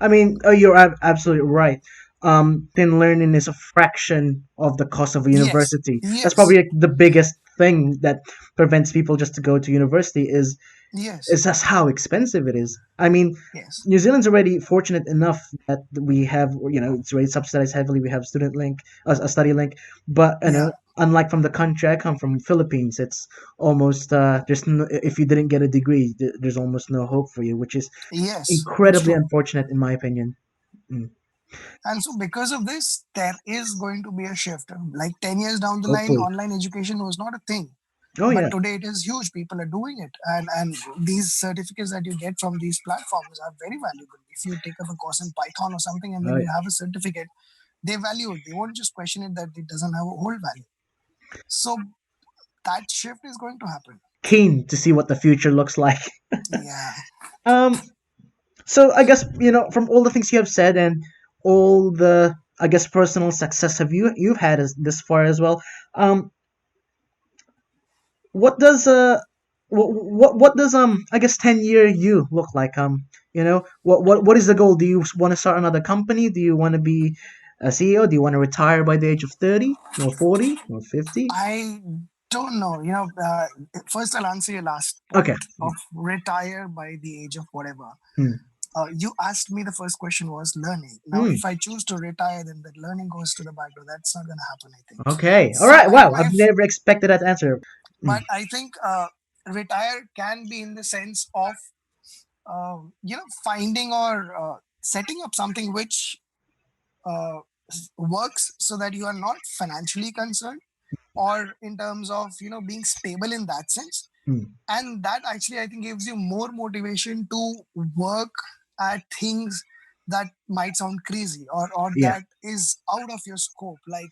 Speaker 1: I mean, you're absolutely right. Thin learning is a fraction of the cost of a
Speaker 2: Yes,
Speaker 1: university. That's probably
Speaker 2: yes,
Speaker 1: like the biggest thing that prevents people just to go to university
Speaker 2: yes,
Speaker 1: is just how expensive it is. I mean,
Speaker 2: yes.
Speaker 1: New Zealand's already fortunate enough that we have, it's already subsidized heavily. We have student link, a study link, but
Speaker 2: Yeah,
Speaker 1: unlike from the country I come from, Philippines, it's almost there's no, if you didn't get a degree, there's almost no hope for you, which is
Speaker 2: yes, that's
Speaker 1: incredibly
Speaker 2: true.
Speaker 1: unfortunate in my opinion. Mm,
Speaker 2: And so because of this, there is going to be a shift. Like 10 years down the line,
Speaker 1: hopefully.
Speaker 2: online education was not a thing.
Speaker 1: Oh
Speaker 2: But
Speaker 1: yeah,
Speaker 2: today it is huge. People are doing it. And these certificates that you get from these platforms are very valuable. If you take up a course in Python or something and then
Speaker 1: right.
Speaker 2: you have a certificate, they value it. They won't just question it that it doesn't have a whole value. So that shift is going to happen.
Speaker 1: Keen to see what the future looks like.
Speaker 2: Yeah.
Speaker 1: Um, so I guess from all the things you have said and all the I guess personal success have you've had this far as well. Um, what does what does I guess 10-year you look like? What is the goal? Do you want to start another company? Do you want to be a CEO? Do you want to retire by the age of 30 or 40 or 50?
Speaker 2: I don't know. First I'll answer your last
Speaker 1: Okay.
Speaker 2: point of retire by the age of whatever.
Speaker 1: Hmm.
Speaker 2: You asked me the first question was learning. Now,
Speaker 1: Hmm.
Speaker 2: if I choose to retire, then the learning goes to the back door. That's not going to happen, I think.
Speaker 1: Okay. All
Speaker 2: So
Speaker 1: right. Wow. I've never expected that answer.
Speaker 2: But I think retire can be in the sense of finding or setting up something which uh, works so that you are not financially concerned, or in terms of being stable in that sense.
Speaker 1: Mm.
Speaker 2: And that actually, I think, gives you more motivation to work at things that might sound crazy, or
Speaker 1: Yeah.
Speaker 2: that is out of your scope, like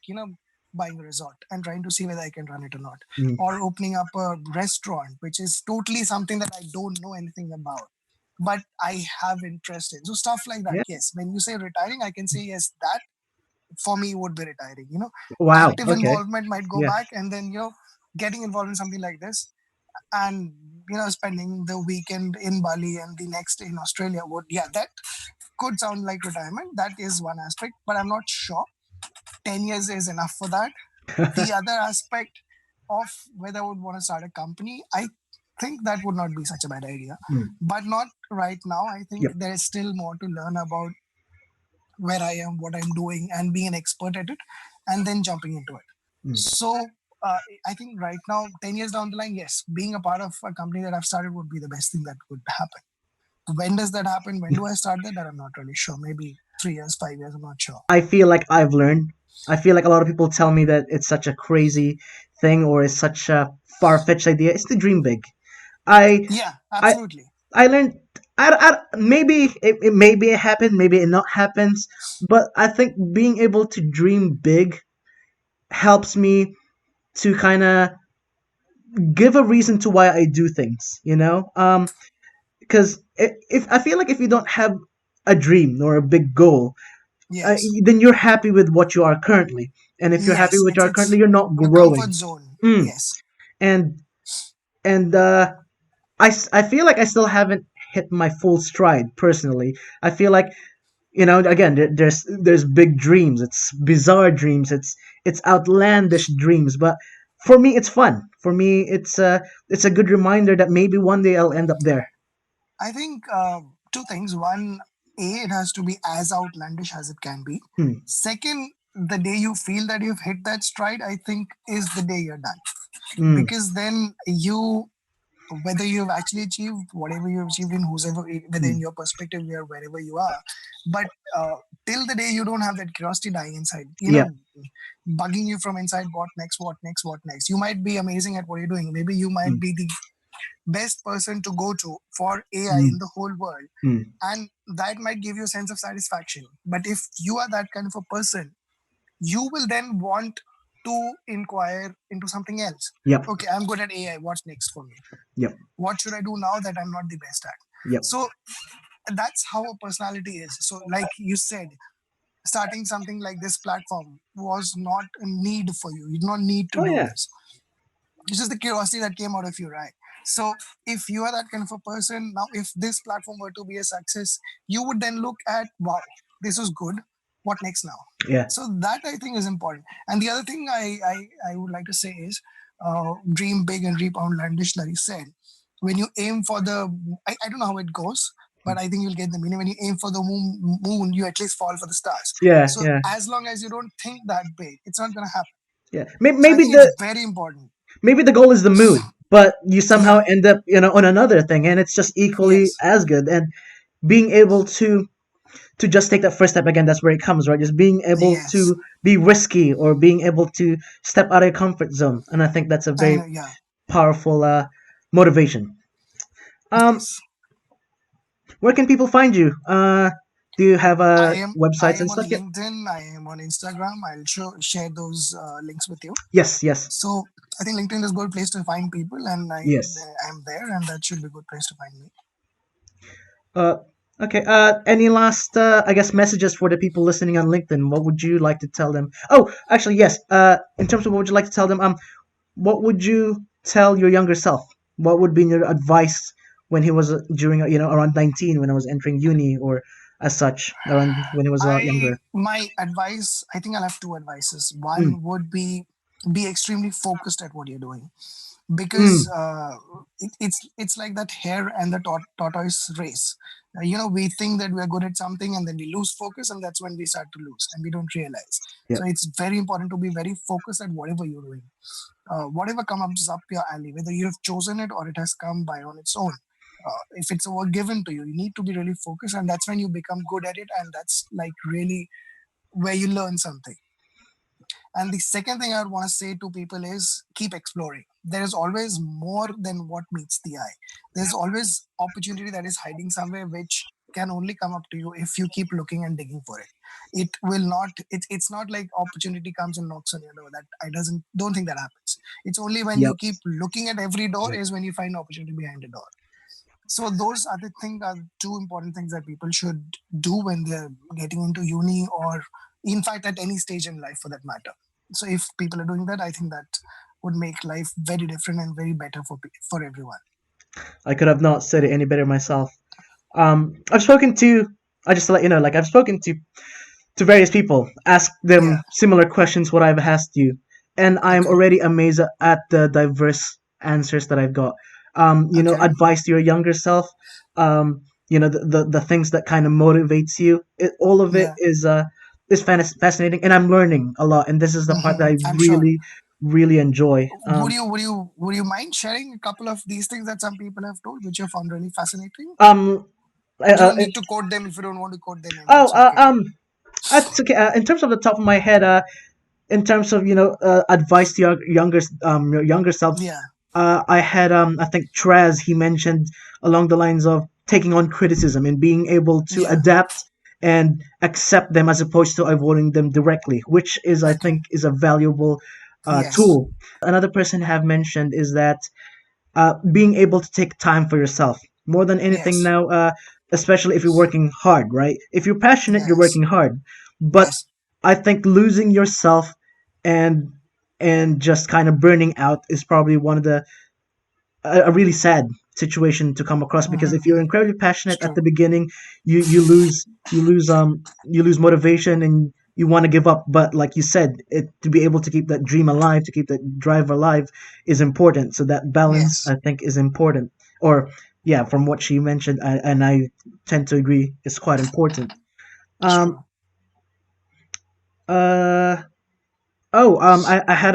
Speaker 2: buying a resort and trying to see whether I can run it or not,
Speaker 1: Mm.
Speaker 2: or opening up a restaurant, which is totally something that I don't know anything about, but I have interest in. So stuff like that.
Speaker 1: Yeah.
Speaker 2: Yes, when you say retiring, I can say yes, that for me would be retiring.
Speaker 1: Wow.
Speaker 2: Active
Speaker 1: Okay.
Speaker 2: involvement might go
Speaker 1: Yeah.
Speaker 2: back, and then getting involved in something like this, and spending the weekend in Bali and the next in Australia would, yeah, that could sound like retirement. That is one aspect, but I'm not sure 10 years is enough for that. The other aspect of whether I would want to start a company, I think that would not be such a bad idea,
Speaker 1: Mm.
Speaker 2: but not right now. I think
Speaker 1: Yep.
Speaker 2: there is still more to learn about where I am, what I'm doing, and being an expert at it, and then jumping into it.
Speaker 1: Mm.
Speaker 2: So I think right now, 10 years down the line, yes, being a part of a company that I've started would be the best thing that could happen. When does that happen? When do I start that? That I'm not really sure. Maybe 3 years, 5 years, I'm not sure.
Speaker 1: I feel like I've learned. I feel like a lot of people tell me that it's such a crazy thing or it's such a far fetched idea. It's to dream big. I
Speaker 2: Yeah,
Speaker 1: I
Speaker 2: absolutely.
Speaker 1: I learned. Maybe maybe it happened, maybe it not happens, but I think being able to dream big helps me to kind of give a reason to why I do things. Because if I feel like if you don't have a dream or a big goal,
Speaker 2: Yes.
Speaker 1: then you're happy with what you are currently. And if you're happy
Speaker 2: Yes.
Speaker 1: with what you are
Speaker 2: It's
Speaker 1: currently, you're not
Speaker 2: your comfort
Speaker 1: growing.
Speaker 2: zone.
Speaker 1: Mm.
Speaker 2: Yes.
Speaker 1: And and I feel like I still haven't hit my full stride personally. I feel like again there's big dreams. It's bizarre dreams. It's outlandish dreams. But for me, it's fun. For me, it's a good reminder that maybe one day I'll end up there.
Speaker 2: I think two things. One, it has to be as outlandish as it can be.
Speaker 1: Hmm.
Speaker 2: Second, the day you feel that you've hit that stride, I think, is the day you're done.
Speaker 1: Hmm.
Speaker 2: Because then you, whether you've actually achieved whatever you've achieved in whoever, whether in
Speaker 1: Hmm.
Speaker 2: your perspective you are wherever you are, but till the day you don't have that curiosity dying inside,
Speaker 1: Yeah.
Speaker 2: bugging you from inside, what next, what next, what next. You might be amazing at what you're doing. Maybe you might
Speaker 1: Hmm.
Speaker 2: be the best person to go to for AI
Speaker 1: Hmm.
Speaker 2: in the whole world,
Speaker 1: Hmm.
Speaker 2: and that might give you a sense of satisfaction. But if you are that kind of a person, you will then want to inquire into something else.
Speaker 1: Yep.
Speaker 2: Okay, I'm good at AI. What's next for me?
Speaker 1: Yep.
Speaker 2: What should I do now that I'm not the best at?
Speaker 1: Yep.
Speaker 2: So that's how a personality is. So, like you said, starting something like this platform was not a need for you. You do not need to
Speaker 1: Oh
Speaker 2: do
Speaker 1: yeah.
Speaker 2: this. It's just the curiosity that came out of you, right? So, if you are that kind of a person, now if this platform were to be a success, you would then look at, wow, this was good. What next now?
Speaker 1: Yeah.
Speaker 2: So that I think is important. And the other thing I would like to say is dream big and reap outlandish, like you said. When you aim for the, I don't know how it goes, but I think you'll get the meaning. When you aim for the moon, you at least fall for the stars.
Speaker 1: Yeah.
Speaker 2: So
Speaker 1: Yeah.
Speaker 2: as long as you don't think that big, it's not going to happen.
Speaker 1: Yeah.
Speaker 2: So I think it's very important.
Speaker 1: Maybe the goal is the moon, but you somehow
Speaker 2: Yeah.
Speaker 1: end up on another thing, and it's just equally
Speaker 2: Yes.
Speaker 1: as good. And being able to just take that first step again, that's where it comes, right? Just being able
Speaker 2: Yes.
Speaker 1: to be risky or being able to step out of your comfort zone, and I think that's a
Speaker 2: I
Speaker 1: very
Speaker 2: know. Yeah.
Speaker 1: powerful motivation. Um,
Speaker 2: Yes.
Speaker 1: where can people find you? Do you have
Speaker 2: I am. I
Speaker 1: websites and
Speaker 2: am on
Speaker 1: stuff yet?
Speaker 2: LinkedIn. I am on Instagram. I'll share those links with you.
Speaker 1: Yes, yes,
Speaker 2: So I think LinkedIn is a good place to find people, and
Speaker 1: yes.
Speaker 2: I'm there, and that should be a good place to find me.
Speaker 1: Uh, okay. Any last, I guess, messages for the people listening on LinkedIn? What would you like to tell them? Oh, actually, yes. In terms of what would you like to tell them? What would you tell your younger self? What would be your advice when he was during around 19 when I was entering uni or as such around when he was a lot
Speaker 2: I
Speaker 1: younger?
Speaker 2: My advice. I think I'll have two advices.
Speaker 1: Mm,
Speaker 2: One would be be extremely focused at what you're doing, because
Speaker 1: Mm,
Speaker 2: it's like that hare and the tortoise race. We think that we're good at something, and then we lose focus, and that's when we start to lose and we don't realize.
Speaker 1: yeah.
Speaker 2: So it's very important to be very focused at whatever you're doing. Whatever comes up your alley, whether you have chosen it or it has come by on its own. If it's a work given to you, you need to be really focused, and that's when you become good at it, and that's like really where you learn something. And the second thing I would want to say to people is keep exploring. There is always more than what meets the eye. There's always opportunity that is hiding somewhere, which can only come up to you if you keep looking and digging for it. It will not. It's not like opportunity comes and knocks on your door. That I doesn't don't think that happens. It's only when you
Speaker 1: Yep.
Speaker 2: keep looking at every door
Speaker 1: Yep.
Speaker 2: is when you find opportunity behind the door. So those are the thing are two important things that people should do when they're getting into uni, or in fact at any stage in life for that matter. So if people are doing that, I think that would make life very different and very better for everyone.
Speaker 1: I could have not said it any better myself. I've spoken to, I just to let you know, like I've spoken to various people, ask
Speaker 2: Yeah.
Speaker 1: them similar questions what I've asked you, and I'm
Speaker 2: Okay.
Speaker 1: already amazed at the diverse answers that I've got.
Speaker 2: Okay.
Speaker 1: Advice to your younger self. The things that kind of motivates you. All of it
Speaker 2: Yeah.
Speaker 1: is fascinating, and I'm learning a lot. And this is the part that I
Speaker 2: I'm sure.
Speaker 1: really, really enjoy.
Speaker 2: Would you mind sharing a couple of these things that some people have told, which you found really fascinating?
Speaker 1: Um, uh,
Speaker 2: You
Speaker 1: uh,
Speaker 2: don't need to quote them if you don't want to quote their names.
Speaker 1: oh,
Speaker 2: It's okay.
Speaker 1: it's okay. In terms of the top of my head, in terms of advice to your younger self,
Speaker 2: Yeah.
Speaker 1: I had I think Traz, he mentioned along the lines of taking on criticism and being able to
Speaker 2: Yeah.
Speaker 1: adapt and accept them as opposed to avoiding them directly, which is I
Speaker 2: Okay.
Speaker 1: think is a valuable
Speaker 2: Yes.
Speaker 1: tool. Another person have mentioned is that being able to take time for yourself more than anything
Speaker 2: Yes.
Speaker 1: now, especially if you're working hard, right? If you're passionate, you're
Speaker 2: Yes.
Speaker 1: working hard, but
Speaker 2: Yes.
Speaker 1: I think losing yourself and just kind of burning out is probably one of the a really sad situation to come across, because if you're incredibly
Speaker 2: It's
Speaker 1: passionate at
Speaker 2: true.
Speaker 1: the beginning, you lose motivation and you want to give up. But like you said, to be able to keep that dream alive, to keep that drive alive, is important. So that balance,
Speaker 2: Yes.
Speaker 1: I think, is important. Or yeah, from what she mentioned, and I tend to agree, is quite important.
Speaker 2: It's
Speaker 1: Um.
Speaker 2: true.
Speaker 1: Uh. Oh. I had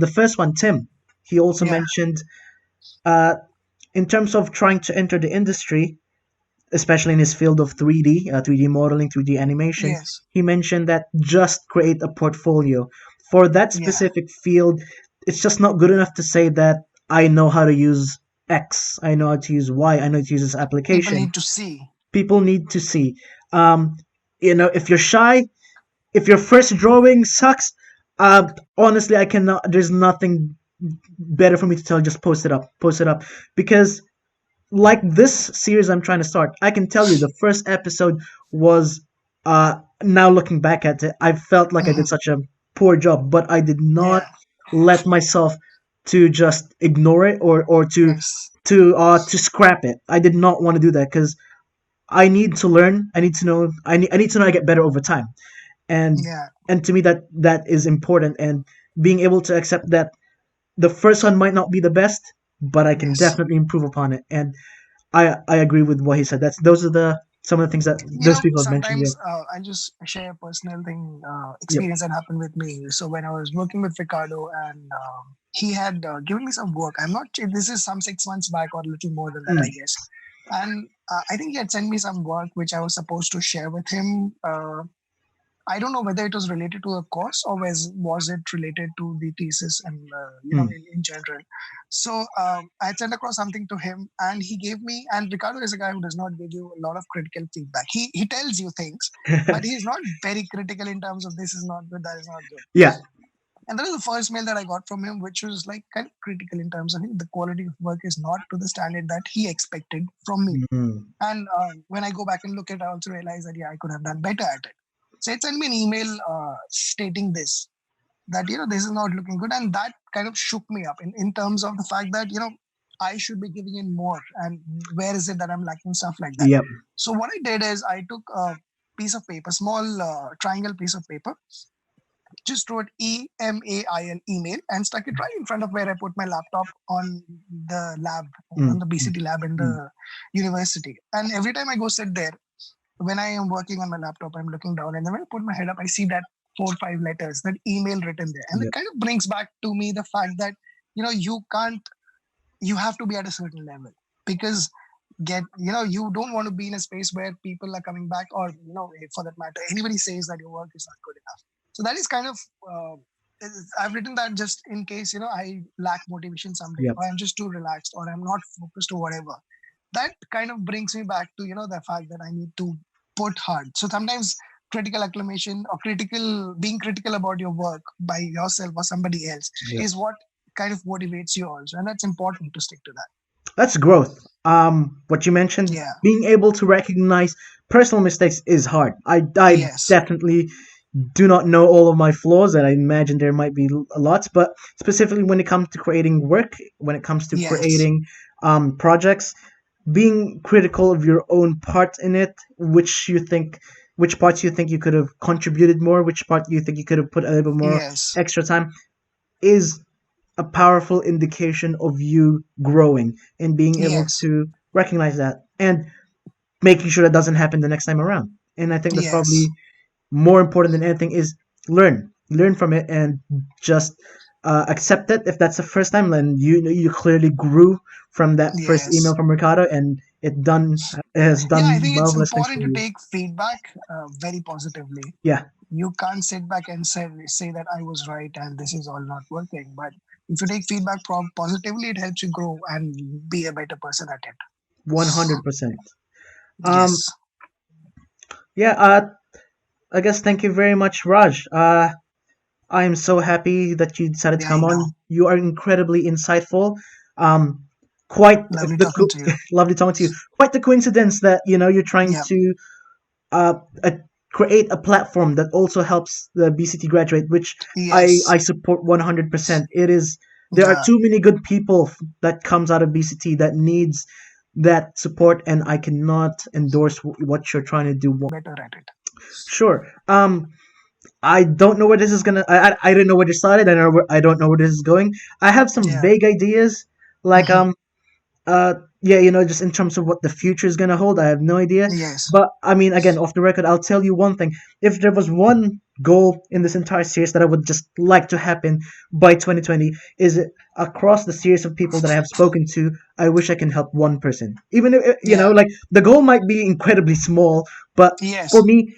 Speaker 1: the first one, Tim. He also
Speaker 2: Yeah.
Speaker 1: mentioned uh in terms of trying to enter the industry, especially in his field of 3D, 3D modeling, 3D animation,
Speaker 2: Yes.
Speaker 1: he mentioned that just create a portfolio. For that
Speaker 2: Yeah.
Speaker 1: specific field, it's just not good enough to say that I know how to use X, I know how to use Y, I know how to use this
Speaker 2: People
Speaker 1: application.
Speaker 2: need to see.
Speaker 1: People need to see. Um, if you're shy, if your first drawing sucks, honestly, I cannot. There's nothing better for me to tell. Just post it up, because like this series I'm trying to start, I can tell you the first episode was now looking back at it, I felt like I did such a poor job, but I did not
Speaker 2: Yeah.
Speaker 1: let myself to just ignore it or
Speaker 2: Yes.
Speaker 1: to scrap it. I did not want to do that because I need to learn. I need to know. I need to know I get better over time, and
Speaker 2: Yeah.
Speaker 1: to me that is important. And being able to accept that the first one might not be the best, but I can
Speaker 2: Yes.
Speaker 1: definitely improve upon it. And I agree with what he said. Those are the some of the things that those people have mentioned. Yeah.
Speaker 2: Sometimes I just share a personal thing,
Speaker 1: Yep.
Speaker 2: experience that happened with me. So when I was working with Ricardo, and he had given me some work. I'm not sure, this is some 6 months back or a little more than that, I
Speaker 1: Mm.
Speaker 2: guess. And I think he had sent me some work which I was supposed to share with him. I don't know whether it was related to a course, or was it related to the thesis, and
Speaker 1: Mm.
Speaker 2: in general. So I had sent across something to him, and he gave me. And Ricardo is a guy who does not give you a lot of critical feedback. He tells you things, but he's not very critical in terms of this is not good, that is not good.
Speaker 1: Yeah.
Speaker 2: And that was the first mail that I got from him, which was like kind of critical in terms of the quality of work is not to the standard that he expected from me.
Speaker 1: Mm.
Speaker 2: And when I go back and look at it, I also realize that, yeah, I could have done better at it. So it sent me an email stating this, that, this is not looking good. And that kind of shook me up in terms of the fact that, I should be giving in more. And where is it that I'm lacking, stuff like that.
Speaker 1: Yep.
Speaker 2: So what I did is I took a piece of paper, small triangle piece of paper, just wrote email, email, and stuck it right in front of where I put my laptop on the lab,
Speaker 1: Mm,
Speaker 2: on the
Speaker 1: mm,
Speaker 2: BCT lab in
Speaker 1: mm.
Speaker 2: the university. And every time I go sit there, when I am working on my laptop, I'm looking down, and then when I put my head up, I see that 4 or 5 letters, that email written there, and it
Speaker 1: Yep,
Speaker 2: kind of brings back to me the fact that you can't, you have to be at a certain level, because you don't want to be in a space where people are coming back, or for that matter, anybody says that your work is not good enough. So that is kind of I've written that just in case I lack motivation someday,
Speaker 1: yep,
Speaker 2: or I'm just too relaxed, or I'm not focused, or whatever. That kind of brings me back to the fact that I need to put hard. So sometimes critical acclamation, or being critical about your work by yourself or somebody else,
Speaker 1: yep.
Speaker 2: is what kind of motivates you also, and that's important to stick to that.
Speaker 1: That's growth. What you mentioned,
Speaker 2: Yeah.
Speaker 1: being able to recognize personal mistakes is hard. I
Speaker 2: Yes.
Speaker 1: definitely do not know all of my flaws, and I imagine there might be lots. But specifically, when it comes to creating work, when it comes to
Speaker 2: Yes.
Speaker 1: creating projects, being critical of your own part in it, which parts you think you could have contributed more, which part you think you could have put a little bit more
Speaker 2: Yes.
Speaker 1: extra time, is a powerful indication of you growing and being able
Speaker 2: Yes.
Speaker 1: to recognize that and making sure that doesn't happen the next time around. And I think that's
Speaker 2: Yes.
Speaker 1: probably more important than anything is learn from it, and just accept it. If that's the first time, then you clearly grew from that first email
Speaker 2: Yes.
Speaker 1: from Ricardo, and has
Speaker 2: Yeah, I
Speaker 1: done
Speaker 2: think it's
Speaker 1: marvelous things
Speaker 2: important
Speaker 1: for
Speaker 2: to
Speaker 1: you.
Speaker 2: take feedback very positively.
Speaker 1: Yeah,
Speaker 2: You can't sit back and say that I was right and this is all not working. But if you take feedback positively, it helps you grow and be a better person at it.
Speaker 1: 100%. Um,
Speaker 2: Yes.
Speaker 1: yeah. I guess thank you very much, Raj. I am so happy that you decided to
Speaker 2: Yeah, I
Speaker 1: come
Speaker 2: know.
Speaker 1: on. You are incredibly insightful. Um, quite
Speaker 2: Lovely
Speaker 1: the
Speaker 2: talking to you.
Speaker 1: lovely talking to you. Quite the coincidence that you're trying
Speaker 2: Yeah.
Speaker 1: to uh, uh, create a platform that also helps the BCT graduate, which I
Speaker 2: Yes.
Speaker 1: support 100%. It is There are
Speaker 2: Yeah.
Speaker 1: too many good people that comes out of BCT that needs that support, and I cannot endorse what you're trying to do more.
Speaker 2: Better at it.
Speaker 1: Sure. I don't know where this is gonna. I don't know where this started. I don't know where this is going. I have some
Speaker 2: Yeah.
Speaker 1: vague ideas, like
Speaker 2: Hmm.
Speaker 1: yeah, just in terms of what the future is gonna hold. I have no idea.
Speaker 2: Yes.
Speaker 1: But I mean, again, off the record, I'll tell you one thing. If there was one goal in this entire series that I would just like to happen by 2020, is it across the series of people that I have spoken to, I wish I can help one person. Even if
Speaker 2: Yeah.
Speaker 1: like the goal might be incredibly small, but for
Speaker 2: Yes.
Speaker 1: me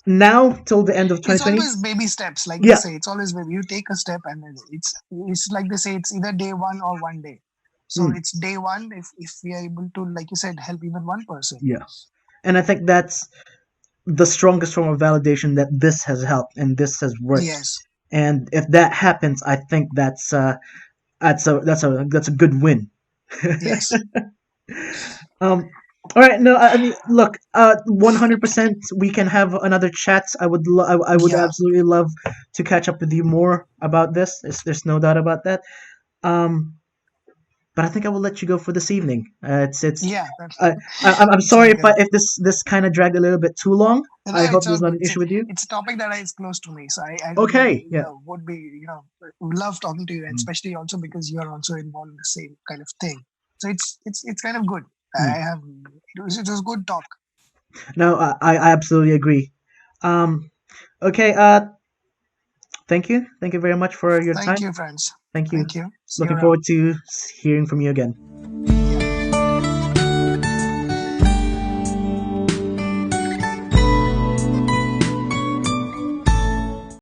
Speaker 1: now till the end of
Speaker 2: It's
Speaker 1: 2020.
Speaker 2: always baby steps, like they
Speaker 1: Yeah.
Speaker 2: say. It's always baby. You take a step, and then it's like they say. It's either day one or one day. So
Speaker 1: Mm,
Speaker 2: it's day one if we are able to, like you said, help even one person.
Speaker 1: yeah. And I think that's the strongest form of validation that this has helped and this has worked.
Speaker 2: Yes.
Speaker 1: And if that happens, I think that's a good win.
Speaker 2: Yes.
Speaker 1: um, all right. No, I mean, look, 100%. We can have another chat. I would
Speaker 2: Yeah.
Speaker 1: absolutely love to catch up with you more about this. There's no doubt about that. Um, but I think I will let you go for this evening. It's.
Speaker 2: Yeah. That
Speaker 1: I'm sorry
Speaker 2: sounds
Speaker 1: if
Speaker 2: good.
Speaker 1: this kind of dragged a little bit too long.
Speaker 2: No,
Speaker 1: I hope
Speaker 2: it's all
Speaker 1: there's not
Speaker 2: good.
Speaker 1: an issue with you.
Speaker 2: It's a topic that is close to me, so I really
Speaker 1: Okay. Yeah.
Speaker 2: would be love talking to you, and
Speaker 1: Mm,
Speaker 2: especially also because you are also involved in the same kind of thing. So it's kind of good. I
Speaker 1: mm.
Speaker 2: have it was good talk.
Speaker 1: No, I absolutely agree. Um, okay. Thank you. Thank you very much for your
Speaker 2: Thank
Speaker 1: time.
Speaker 2: you, friends.
Speaker 1: Thank you.
Speaker 2: Thank you. See you
Speaker 1: Looking
Speaker 2: around.
Speaker 1: forward to hearing from you again.